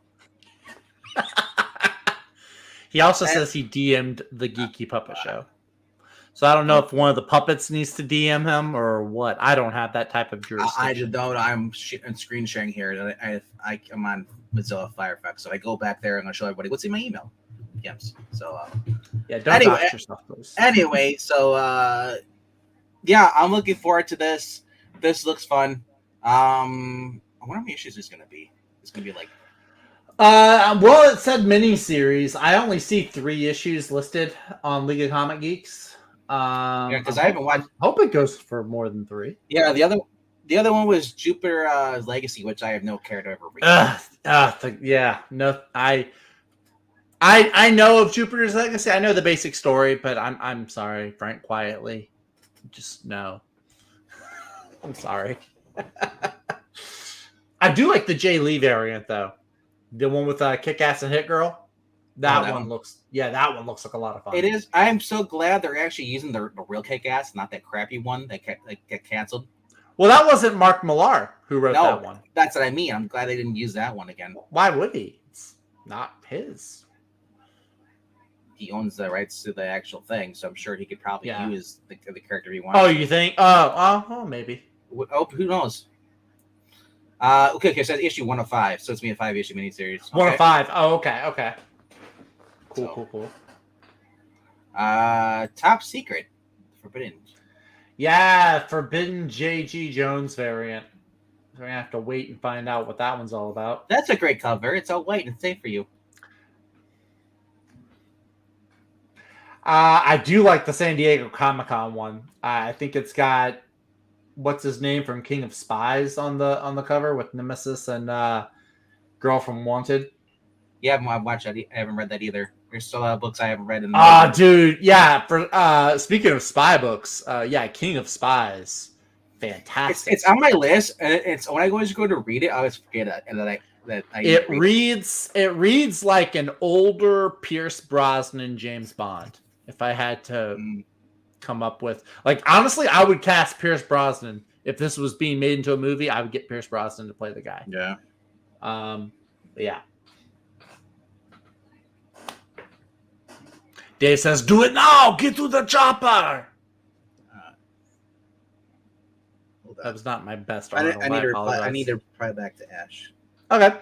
He also says he DM'd the Geeky Puppet Show. So I don't know if one of the puppets needs to DM him or what. I don't have that type of jurisdiction. I just don't. I'm screen sharing here. I'm on Mozilla Firefox, so I go back there and I'm going to show everybody what's in my email. Yes. So don't dox yourself, please. Anyway, so I'm looking forward to this. This looks fun. I wonder how many issues it's going to be. It's going to be like. Well, it said mini-series. I only see 3 issues listed on League of Comic Geeks. Because I haven't watched. Hope it goes for more than 3. Yeah, the other one was Jupiter Legacy, which I have no care to ever read. No, I know of Jupiter's Legacy. I know the basic story, but I'm sorry, Frank. Quietly, just no. I'm sorry. I do like the Jay Lee variant though. The one with Kick-Ass and Hit Girl. That one looks like a lot of fun. It is. I'm so glad they're actually using the real Kick-Ass, not that crappy one that get canceled. Well, that wasn't Mark Millar who wrote that one. That's what I mean. I'm glad they didn't use that one again. Why would he? It's not his. he owns the rights to the actual thing, so I'm sure he could probably use the character he wants. Oh, you think? Oh, maybe. Oh, who knows? Okay, so that's issue 105, so it's gonna be a 5-issue miniseries. Okay. 105. Oh, okay. Cool. Top Secret, Forbidden. Yeah, Forbidden J.G. Jones variant. We're gonna have to wait and find out what that one's all about. That's a great cover. It's all white and safe for you. I do like the San Diego Comic-Con one. I think it's got what's his name from King of Spies on the cover with Nemesis and Girl from Wanted. Yeah, I haven't watched that. I haven't read that either. There's still a lot of books I haven't read. Dude, yeah. For speaking of spy books, King of Spies, fantastic. It's on my list, and it's when I always go to read it, I always forget it reads like an older Pierce Brosnan James Bond. If I had to come up with, like, honestly, I would cast Pierce Brosnan if this was being made into a movie. I would get Pierce Brosnan to play the guy. Yeah. Yeah. Dave says, "Do it now! Get to the chopper!" That was not my best. I need to reply back to Ash. Okay.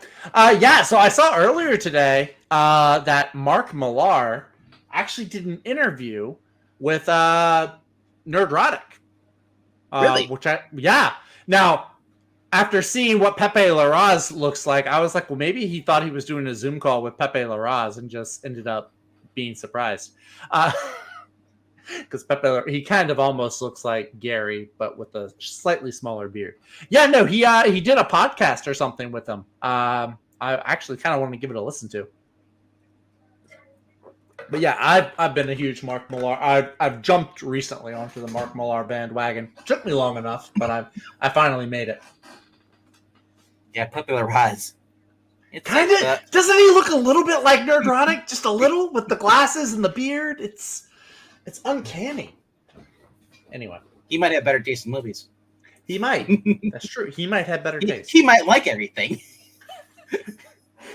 So I saw earlier today that Mark Millar actually did an interview with Nerdrotic. Really? Now, after seeing what Pepe Larraz looks like, I was like, well, maybe he thought he was doing a Zoom call with Pepe Larraz and just ended up being surprised. Because Pepe, he kind of almost looks like Gary, but with a slightly smaller beard. Yeah, no, he did a podcast or something with him. I actually kind of want to give it a listen to. But yeah, I've been a huge Mark Millar. I've jumped recently onto the Mark Millar bandwagon. Took me long enough, but I finally made it. Yeah, Pepe Larraz. Kind of. Doesn't he look a little bit like Nerdrotic? Just a little with the glasses and the beard. It's uncanny. Anyway, he might have better taste in movies. He might. That's true. He might have better taste. He might like everything.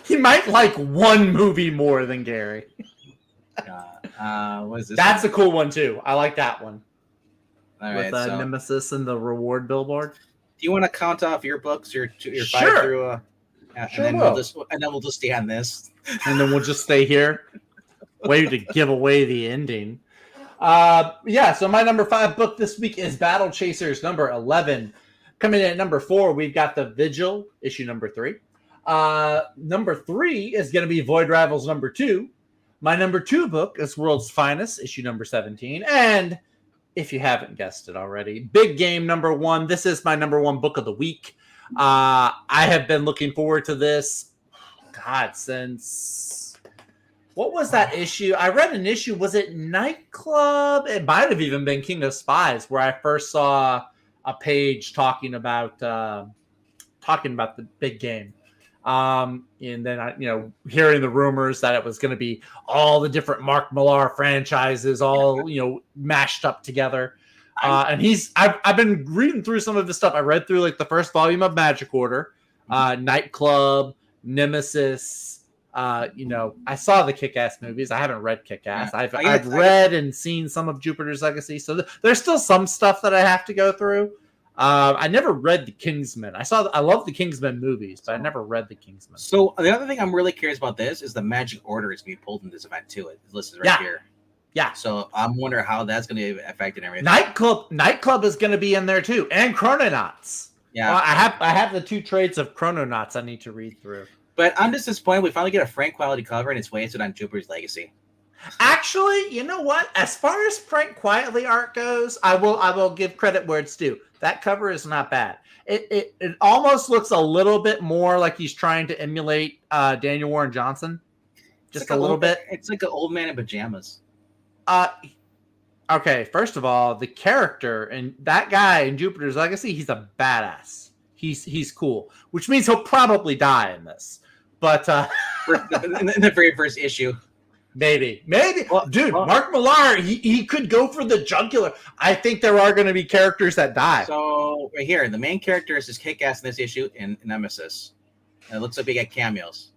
He might like one movie more than Gary. What is this? That's a cool one too. I like that one. All with right, Nemesis and the reward billboard. Do you want to count off your books, your sure. 5 through? Sure and then we'll just stay on this. And then we'll just stay here. Way to give away the ending. So my number 5 book this week is Battle Chasers number 11. Coming in at number 4, we've got The Vigil, issue number 3. Number 3 is going to be Void Rivals number 2. My number 2 book is World's Finest, issue number 17. And if you haven't guessed it already, Big Game number 1. This is my number 1 book of the week. I have been looking forward to this, since... What was that issue? I read an issue. Was it Nightclub? It might have even been King of Spies, where I first saw a page talking about the Big Game. And then hearing the rumors that it was going to be all the different Mark Millar franchises, all mashed up together. And I've been reading through some of his stuff. I read through like the first volume of Magic Order, Nightclub, Nemesis. I saw the Kick-Ass movies. I haven't read Kick-Ass. I've read and seen some of Jupiter's Legacy. So there's still some stuff that I have to go through. I never read the Kingsman. I love the Kingsman movies, but I never read the Kingsman. So the other thing I'm really curious about this is the Magic Order is being pulled in this event too. It's listed right here. Yeah. So I'm wondering how that's going to affect everything. Nightclub is going to be in there too, and Chrononauts. Yeah. Well, I have the 2 trades of Chrononauts I need to read through. But I'm just disappointed we finally get a Frank quality cover and it's wasted on Jupiter's Legacy. Actually, you know what? As far as Frank Quietly art goes, I will give credit where it's due. That cover is not bad. It almost looks a little bit more like he's trying to emulate Daniel Warren Johnson. Just like a little bit. It's like an old man in pajamas. Okay, first of all, the character and that guy in Jupiter's Legacy, he's a badass. He's cool, which means he'll probably die in this. But in the very first issue. Maybe. Mark Millar, he could go for the jugular. I think there are going to be characters that die. So right here, the main character is Kick-Ass in this issue in Nemesis. And it looks like we got cameos.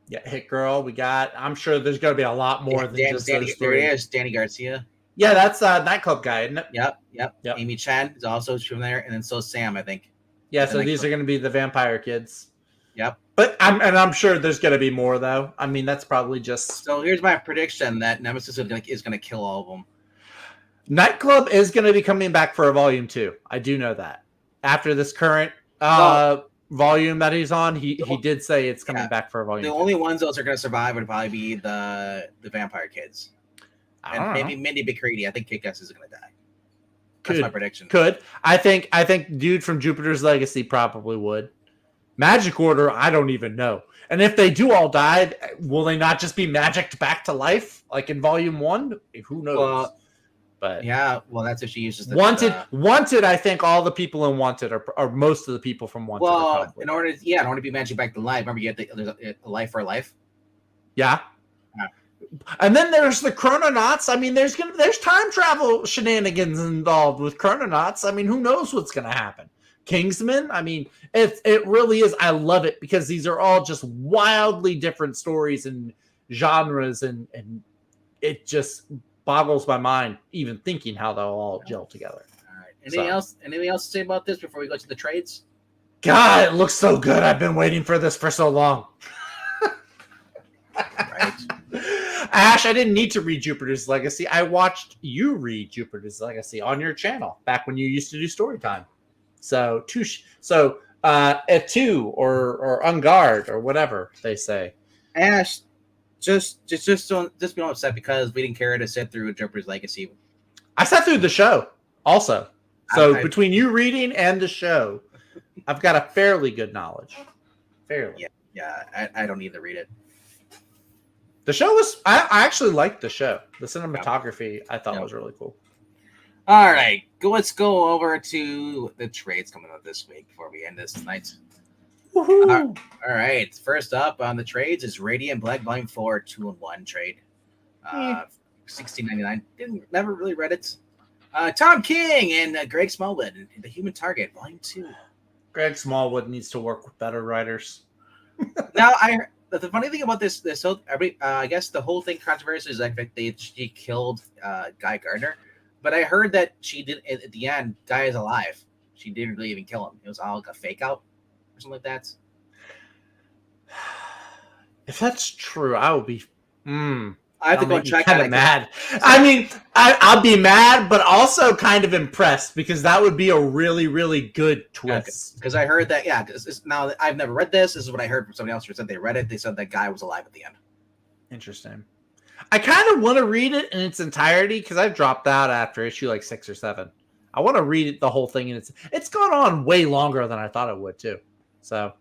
Yeah, Hit Girl. We got. I'm sure there's going to be a lot more than just those There he three. is, Danny Garcia. Yeah, that's a nightclub guy, isn't it? Yep. Yep. Amy Chen is also from there, and then so is Sam, I think. Yeah, so these are going to be the vampire kids. Yep. But I'm sure there's going to be more though. I mean, that's probably just. So here's my prediction that Nemesis is going to kill all of them. Nightclub is going to be coming back for a volume 2. I do know that. After this current volume that he's on, he did say it's coming back for a volume. The only ones those are going to survive would probably be the vampire kids, and maybe Mindy McCready. I think Kick-Ass is going to die. That's my prediction. I think dude from Jupiter's Legacy probably would. Magic Order, I don't even know. And if they do all die, will they not just be magicked back to life like in volume 1? Who knows? But yeah, well, that's if she uses the Wanted. I think all the people in Wanted are most of the people from Wanted. Well, in order to be magic back to life, remember you have the life for life. Yeah. And then there's the Chrononauts. I mean, there's time travel shenanigans involved with Chrononauts. I mean, who knows what's gonna happen? Kingsman. I mean, it really is. I love it because these are all just wildly different stories and genres, and it just boggles my mind even thinking how they'll all gel together. All right. Anything else to say about this before we go to the trades? God, it looks so good. I've been waiting for this for so long. Right. Ash, I didn't need to read Jupiter's Legacy. I watched you read Jupiter's Legacy on your channel back when you used to do story time. So at 2 or on guard or whatever they say. Ash, just be upset because we didn't care to sit through Jupiter's Legacy. I sat through the show also. So between you reading and the show, I've got a fairly good knowledge. Fairly. Yeah. I don't need to read it. The show was. I actually liked the show. The cinematography I thought was really cool. All right, let's go over to the trades coming up this week before we end this tonight. All right, first up on the trades is Radiant Black Volume 4 2-in-1 trade. $16.99. Never really read it. Tom King and Greg Smallwood, The Human Target, Volume 2. Greg Smallwood needs to work with better writers. Now, the funny thing about this whole, I guess the whole thing controversy is like she killed Guy Gardner. But I heard that she did at the end. Guy is alive. She didn't really even kill him. It was all like a fake out or something like that. If that's true, I would be. I have to go check. Kind of mad. I mean, I'll be mad, but also kind of impressed because that would be a really, really good twist. Because I heard that. Yeah. Now I've never read this. This is what I heard from somebody else who said they read it. They said that Guy was alive at the end. Interesting. I kind of want to read it in its entirety because I've dropped out after issue like 6 or 7. I want to read it, the whole thing, and it's gone on way longer than I thought it would too. So,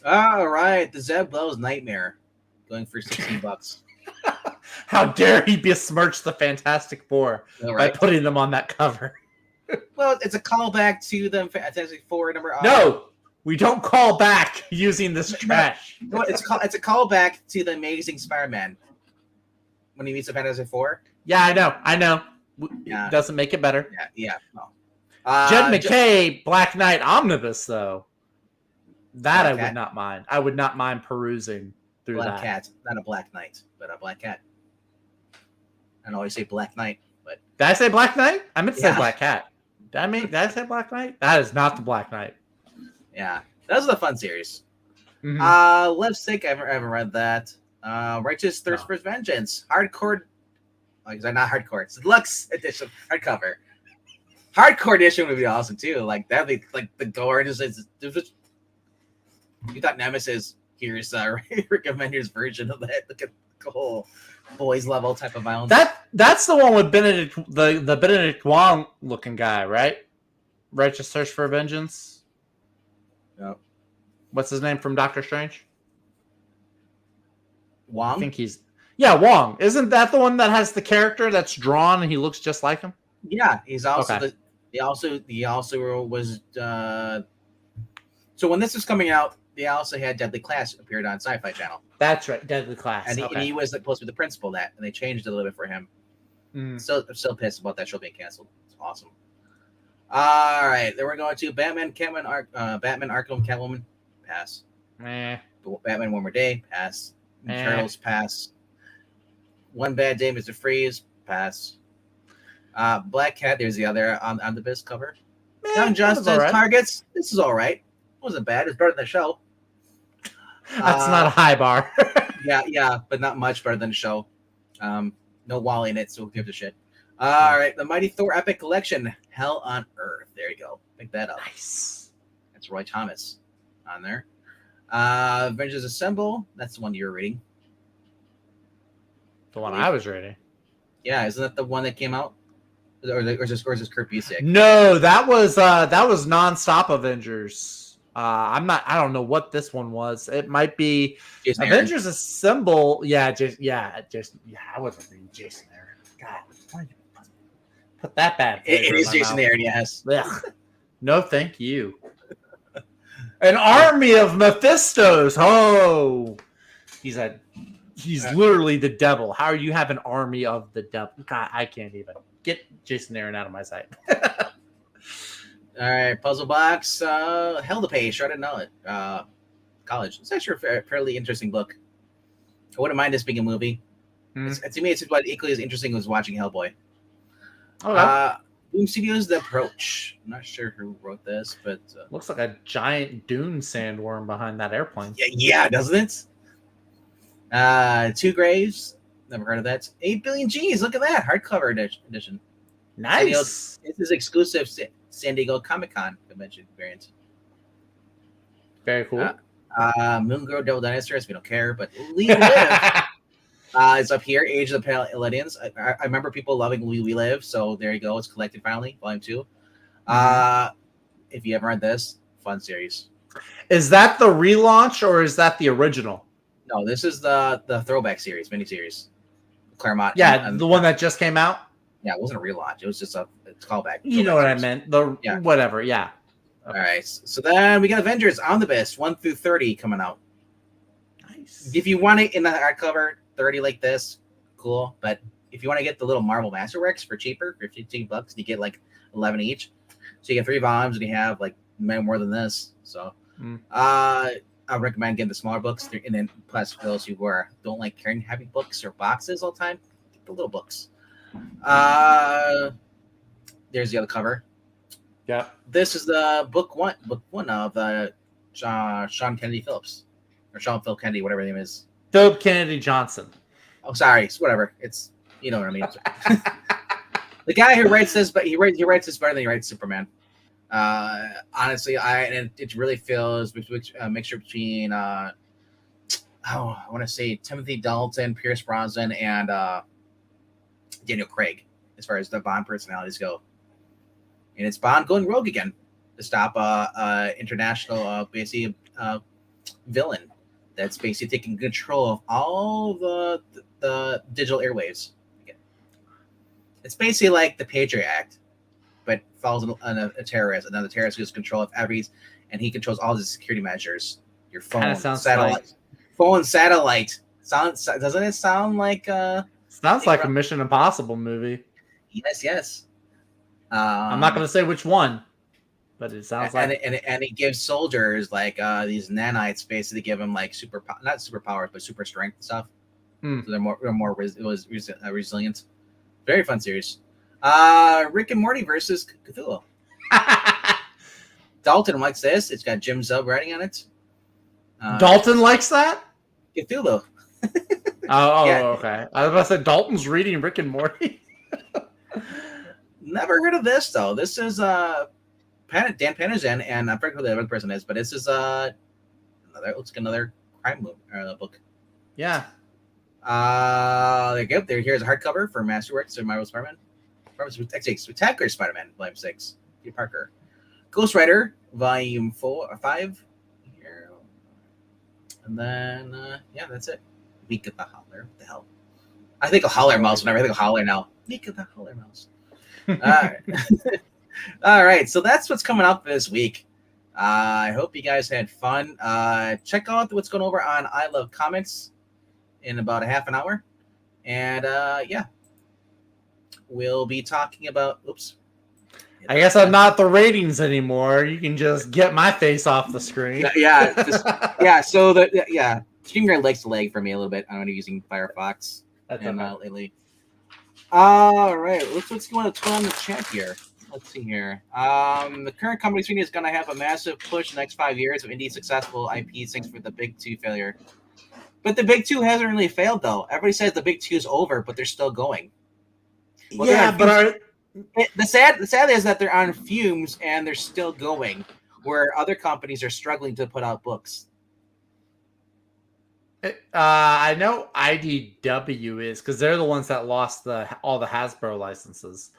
all right, the Zeb Wells Nightmare, going for $16. How dare he besmirch the Fantastic Four by putting them on that cover? Well, it's a callback to the Fantastic Four number. No, we don't call back using this trash. No, it's a callback to the Amazing Spider-Man. When he meets the Fantastic Four? Yeah, I know. Yeah. Doesn't make it better. Yeah. No. Jed MacKay, Black Knight Omnibus, though. That I would not mind. I would not mind perusing through Black that. Cat, not a Black Knight, but a Black Cat. I always say Black Knight, but did I say Black Knight? I meant to say Black Cat. Did I say Black Knight? That is not the Black Knight. Yeah, that was a fun series. Mm-hmm. Lipstick, I haven't read that. Righteous Thirst for Vengeance, hardcore. Like, not hardcore. It's deluxe edition, hardcover. Hardcore edition would be awesome too. Like that'd be like the gore. You thought Nemesis? Here's Rick Amender's version of that. Look at the whole boys level type of violence. That's the one with Benedict, the Benedict Wong looking guy, right? Righteous Thirst for Vengeance. Yep. What's his name from Doctor Strange? Wong? I think Wong. Isn't that the one that has the character that's drawn and he looks just like him? Yeah, he's also he also was so when this was coming out, they also had Deadly Class appeared on Sci-Fi Channel. That's right, Deadly Class. And he was supposed to be the principal of that, and they changed it a little bit for him. So I'm still pissed about that show being canceled. It's awesome. All right, then we're going to Batman Arkham Catwoman, pass. Meh. Batman One More Day, pass. Turtles, pass. One Bad Day, Mr. Freeze, pass. Black Cat, there's the other on the best cover. Young Justice, right. Targets, this is all right. Wasn't bad. It's better than the show. That's not a high bar. yeah, but not much better than the show. No Wally in it, so who gives a shit? All right, the Mighty Thor Epic Collection, Hell on Earth. There you go. Pick that up. Nice. That's Roy Thomas on there. Avengers Assemble, that's the one you're reading. The one I was reading. Yeah, isn't that the one that came out? Or is this Kurt Busiek? No, that was nonstop Avengers. I don't know what this one was. It might be Jason Avengers Assemble. I wasn't reading Jason Aaron. God, why did you put that bad? It is Jason Aaron, yes. Ugh. No, thank you. An army of Mephistos. Oh, he's literally the devil. How are you have an army of the devil? God, I can't even get Jason Aaron out of my sight. All right, Puzzle Box. Hell to Pay. Sure, I didn't know it. College. It's actually a fairly interesting book. I wouldn't mind this being a movie. To me, it's about equally as interesting as watching Hellboy. Okay. Boom Studios, The Approach. I'm not sure who wrote this, but looks like a giant dune sandworm behind that airplane. Yeah, doesn't it? Two Graves. Never heard of that. 8 Billion G's. Look at that hardcover edition. Nice. This is exclusive San Diego Comic-Con convention variant. Very cool. Moon Girl, Devil Dinosaurs. We don't care, but We Live. It's up here. Age of the Paladins. I remember people loving We Live, so there you go. It's collected finally, volume 2. If you haven't read this, fun series. Is that the relaunch or is that the original? No, this is the throwback series, miniseries. Claremont. Yeah, the one that just came out. Yeah, it wasn't a relaunch. It was just a callback. You know what I meant. Whatever. Yeah. Okay. All right. So then we got Avengers Omnibus 1 through 30 coming out. Nice. If you want it in the hardcover, 30 like this, cool. But if you want to get the little Marvel Masterworks for cheaper, for $15, you get like 11 each. So you get 3 volumes and you have like more than this. So I recommend getting the smaller books. And then plus for those who don't like carrying heavy books or boxes all the time, get the little books. There's the other cover. Yeah. This is the book one of Sean Kennedy Phillips. Or Sean Phil Kennedy, whatever his name is. Philip Kennedy Johnson. Oh, sorry. Whatever. It's, you know what I mean. The guy who writes this, but he writes this better than he writes Superman. Honestly, it really feels a mixture between I want to say Timothy Dalton, Pierce Brosnan, and Daniel Craig as far as the Bond personalities go. And it's Bond going rogue again to stop international basically villain that's basically taking control of all the digital airwaves. It's basically like the Patriot Act, but falls on a terrorist. Another terrorist who has control of and he controls all the security measures. Your phone, satellite, Doesn't it sound like sounds like a Mission Impossible movie? Yes. I'm not going to say which one, but it sounds like. And it gives soldiers like these nanites, basically give them like not superpowers, but super strength and stuff. So they're more resilient. Very fun series. Rick and Morty versus Cthulhu. Dalton likes this. It's got Jim Zub writing on it. Dalton likes that? Cthulhu. Okay. I was about to say Dalton's reading Rick and Morty. Never heard of this though. This is Dan Panazin, and I forget who the other person is, but this is another crime book. Yeah. There you go. Here's a hardcover for Masterworks and Marvel Spider-Man. Actually, Spectacular Spider-Man, Volume 6. Peter Parker. Ghost Rider, Volume 5. Here. And then, that's it. Mika the Howler. What the hell? I think of Holler Mouse whenever I think of Holler now. Mika the Holler Mouse. All right. All right. So that's what's coming up this week. I hope you guys had fun. Check out what's going over on I Love Comics in about a half an hour. And we'll be talking about I guess I'm not the ratings anymore. You can just get my face off the screen. So StreamYard likes to lag for me a little bit. I'm using Firefox That's and okay. lately. All right, what's going on the chat here? Let's see here. The current company screen is going to have a massive push in the next 5 years of indie successful IPs thanks for the Big Two failure. But the Big Two hasn't really failed though. Everybody says the Big Two is over, but they're still going. Well, yeah, but the sad is that they're on fumes and they're still going, where other companies are struggling to put out books. I know IDW is because they're the ones that lost all the Hasbro licenses.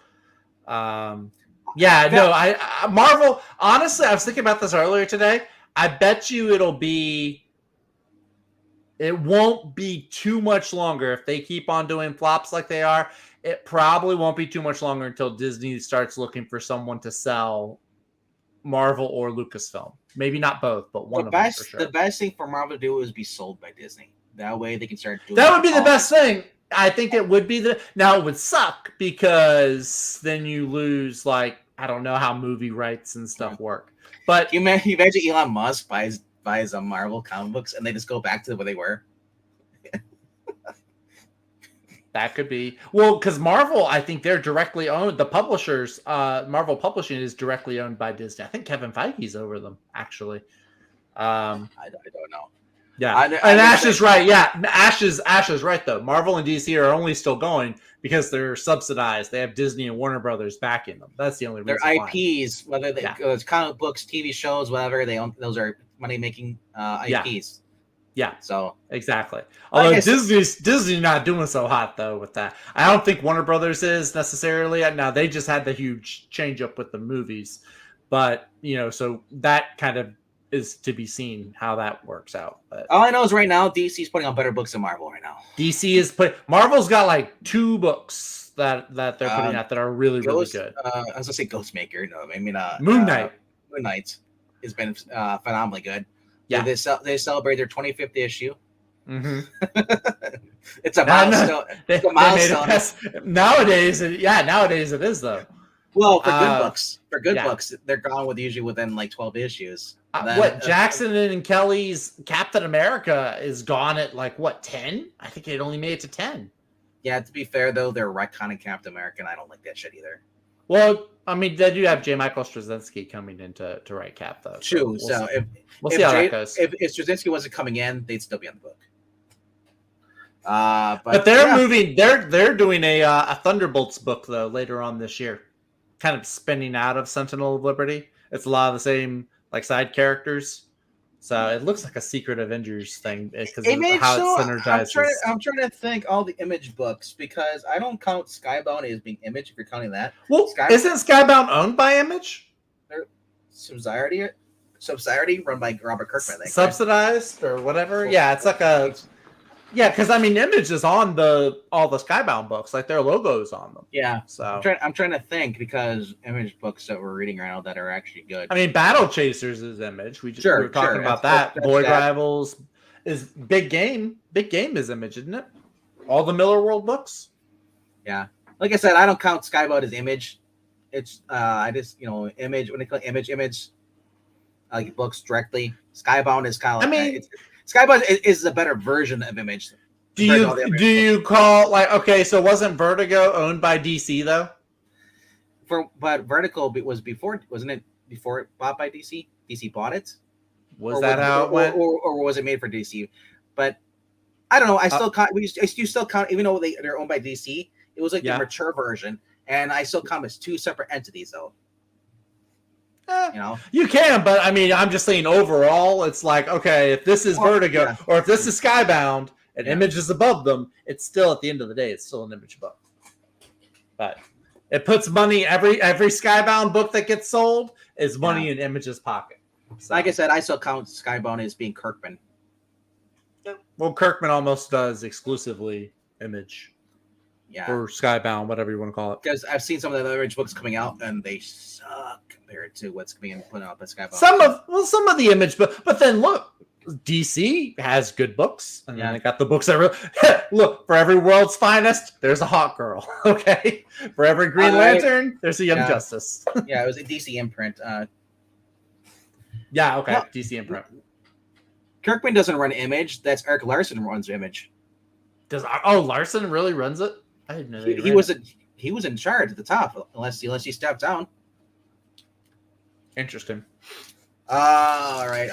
Yeah, no, I Marvel. Honestly, I was thinking about this earlier today. I bet you it won't be too much longer if they keep on doing flops like they are. It probably won't be too much longer until Disney starts looking for someone to sell Marvel or Lucasfilm. Maybe not both, but one of them for sure. The best thing for Marvel to do is be sold by Disney. That way they can start doing that would be the best thing. I think it would be now it would suck because then you lose I don't know how movie rights and stuff work. But you imagine Elon Musk buys a Marvel comic books and they just go back to where they were. That could be because Marvel, I think they're directly owned. The publishers, Marvel Publishing, is directly owned by Disney. I think Kevin Feige's over them, actually. I don't know. Yeah, and Ash is right. Yeah, Ash is right though. Marvel and DC are only still going because they're subsidized. They have Disney and Warner Brothers backing them. That's the only reason. Their IPs, whether it's comic books, TV shows, whatever they own, those are money making IPs. Yeah, so exactly. Although Disney's not doing so hot though with that. I don't think Warner Brothers is necessarily. Now they just had the huge change up with the movies, but so that kind of is to be seen how that works out. But all I know is right now DC's putting out better books than Marvel right now. Marvel's got 2 books that they're putting out that are really really good. I was gonna say Ghostmaker. No, I mean Moon Knight. Moon Knight has been phenomenally good. Yeah, they celebrate their 25th issue. Mm-hmm. It's a milestone. It's a milestone. Nowadays it is though. Well, for good books, they're gone within 12 issues. Jackson and Kelly's Captain America is gone at 10? I think it only made it to 10. Yeah, to be fair though, they're retconning Captain America, and I don't like that shit either. Well, I mean, they do have J. Michael Straczynski coming in to write Cap though. True. We'll see how that goes. If Straczynski wasn't coming in, they'd still be on the book. But they're moving. They're doing a Thunderbolts book though later on this year, kind of spinning out of Sentinel of Liberty. It's a lot of the same side characters, so it looks like a Secret Avengers thing because of how it synergizes. I'm trying to think all the Image books because I don't count Skybound as being Image. If you're counting that, well, isn't Skybound owned by Image? Subsidiary run by Robert Kirkman. I think, subsidized or whatever. Yeah, it's because Image is on all the Skybound books, their logo's on them. Yeah, so I'm trying to think because Image books that we're reading right now that are actually good. I mean, Battle Chasers is Image. We were talking about that. Boy Rivals is Big Game. Big Game is Image, isn't it? All the Miller World books. Yeah, like I said, I don't count Skybound as Image. It's I just Image when they call Image. Books directly. Skybound is kind of Skybound is a better version of Image. Do you call so wasn't Vertigo owned by DC though? But Vertigo was before, wasn't it? Before it bought by DC? DC bought it. Was that how it went? Or was it made for DC? But I don't know. I still count. You still count, even though they're owned by DC. It was the mature version, and I still count as 2 separate entities though. You can, but I mean, I'm just saying overall, it's okay, if this is Vertigo or if this is Skybound and Image is above them, it's still at the end of the day, it's still an Image book. But it puts money every Skybound book that gets sold is money in Image's pocket. So. Like I said, I still count Skybound as being Kirkman. Well, Kirkman almost does exclusively Image. Yeah. Or Skybound, whatever you want to call it. Because I've seen some of the other Image books coming out and they suck compared to what's being put out by Skybound. Some of the Image, but then look, DC has good books, and then they got the books that look, for every World's Finest, there's a Hawk Girl. Okay, for every Green Lantern, there's a Young Justice. Yeah, it was a DC imprint. Yeah, okay, DC imprint. Kirkman doesn't run Image. That's Eric Larson runs Image. Larson really runs it? I didn't know He was in charge at the top, unless he stepped down. Interesting. All right.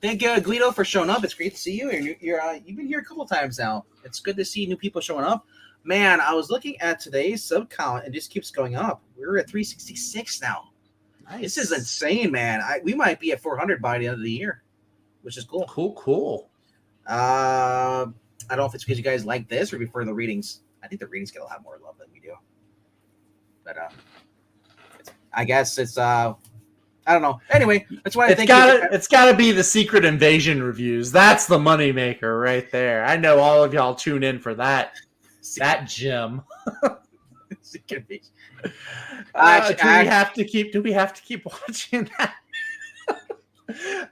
Thank you, Guido, for showing up. It's great to see you. You've been here a couple times now. It's good to see new people showing up. Man, I was looking at today's sub count and it just keeps going up. We're at 366 now. Nice. This is insane, man. We might be at 400 by the end of the year, which is cool. Cool. I don't know if it's because you guys like this or before the readings. I think the readings get a lot more love than we do. But I guess it's I don't know. Anyway, that's why I think it's gotta be the Secret Invasion reviews. That's the moneymaker right there. I know all of y'all tune in for that. That gem. Secret Invasion. Do we have to keep watching that?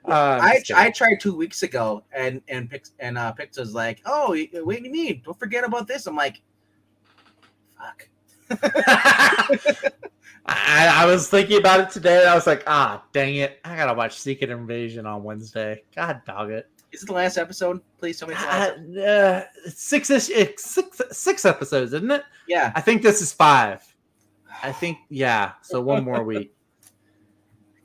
I tried 2 weeks ago, and Pixar's like, "Oh, what do you mean? Don't forget about this." I'm like, "Fuck." I was thinking about it today, and I was like, dang it. I gotta watch Secret Invasion on Wednesday. God dog it. Is it the last episode? Please tell me it's the last six episodes, isn't it? Yeah. I think this is 5. I think, yeah. So one more week.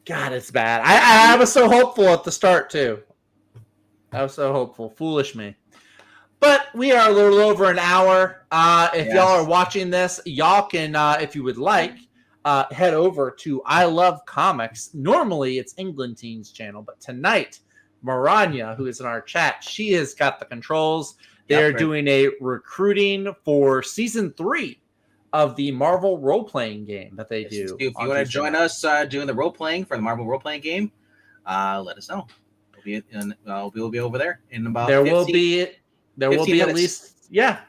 God, it's bad. I was so hopeful at the start, too. I was so hopeful. Foolish me. But we are a little over an hour. If y'all are watching this, y'all can, if you would like, head over to I Love Comics. Normally, it's England Teens channel, but tonight, Maranya, who is in our chat, she has got the controls. They're doing a recruiting for season 3 of the Marvel role-playing game that they do. If you want to join us doing the role-playing for the Marvel role-playing game, let us know. We'll be over there in about There will be at least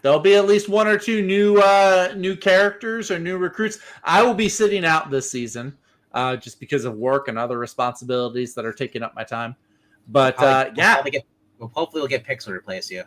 there'll be at least 1 or 2 new characters or new recruits. I will be sitting out this season just because of work and other responsibilities that are taking up my time. But hopefully we'll get Pixel to replace you.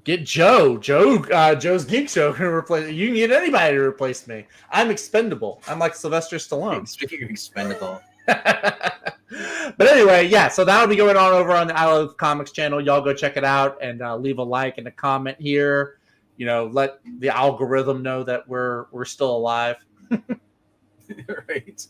Get Joe. Joe's Geek Show can replace you. Can get anybody to replace me. I'm expendable. I'm like Sylvester Stallone. Speaking of expendable. But anyway, so that'll be going on over on the I Love Comics channel. Y'all go check it out and leave a like and a comment here. You know, let the algorithm know that we're still alive. Right.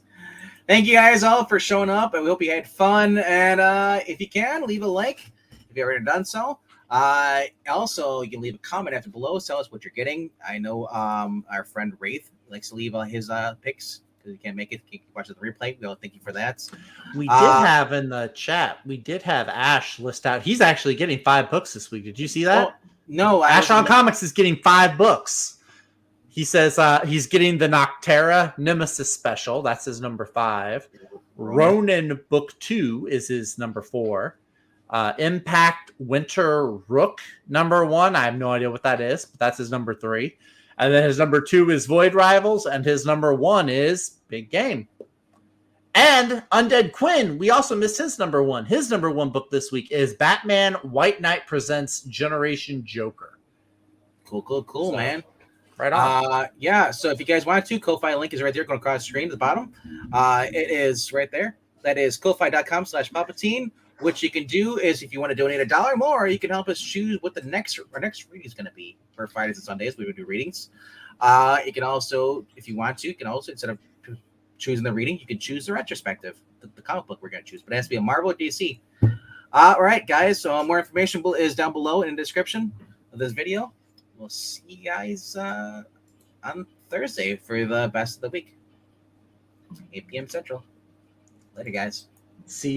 Thank you guys all for showing up, and we hope you had fun. And if you can, leave a like if you've already done so. Also, you can leave a comment after below. Tell us what you're getting. I know our friend Wraith likes to leave his picks because he can't make it. He can watch the replay. We all thank you for that. We did have in the chat. We did have Ash list out. He's actually getting 5 books this week. Did you see that? No. Ash on Comics is getting 5 books. He says he's getting the Noctera Nemesis special. That's his number 5. Ronin book 2 is his number 4. Impact Winter Rook number 1. I have no idea what that is, but that's his number 3. And then his number 2 is Void Rivals, and his number 1 is Big Game. And Undead Quinn, we also missed his number 1. His number 1 book this week is Batman White Knight Presents Generation Joker. Cool, man. Right on. So if you guys want to, Ko-Fi link is right there, going across the screen to the bottom. It is right there. That is ko-fi.com/Palpatine. What you can do is, if you want to donate $1 more, you can help us choose what our next reading is going to be. For Fridays and Sundays, we would do readings. You can also, if you want to, instead of choosing the reading, you can choose the retrospective, the comic book we're going to choose. But it has to be a Marvel or DC. All right, guys. So more information is down below in the description of this video. We'll see you guys on Thursday for the best of the week. 8 p.m. Central. Later, guys. See ya.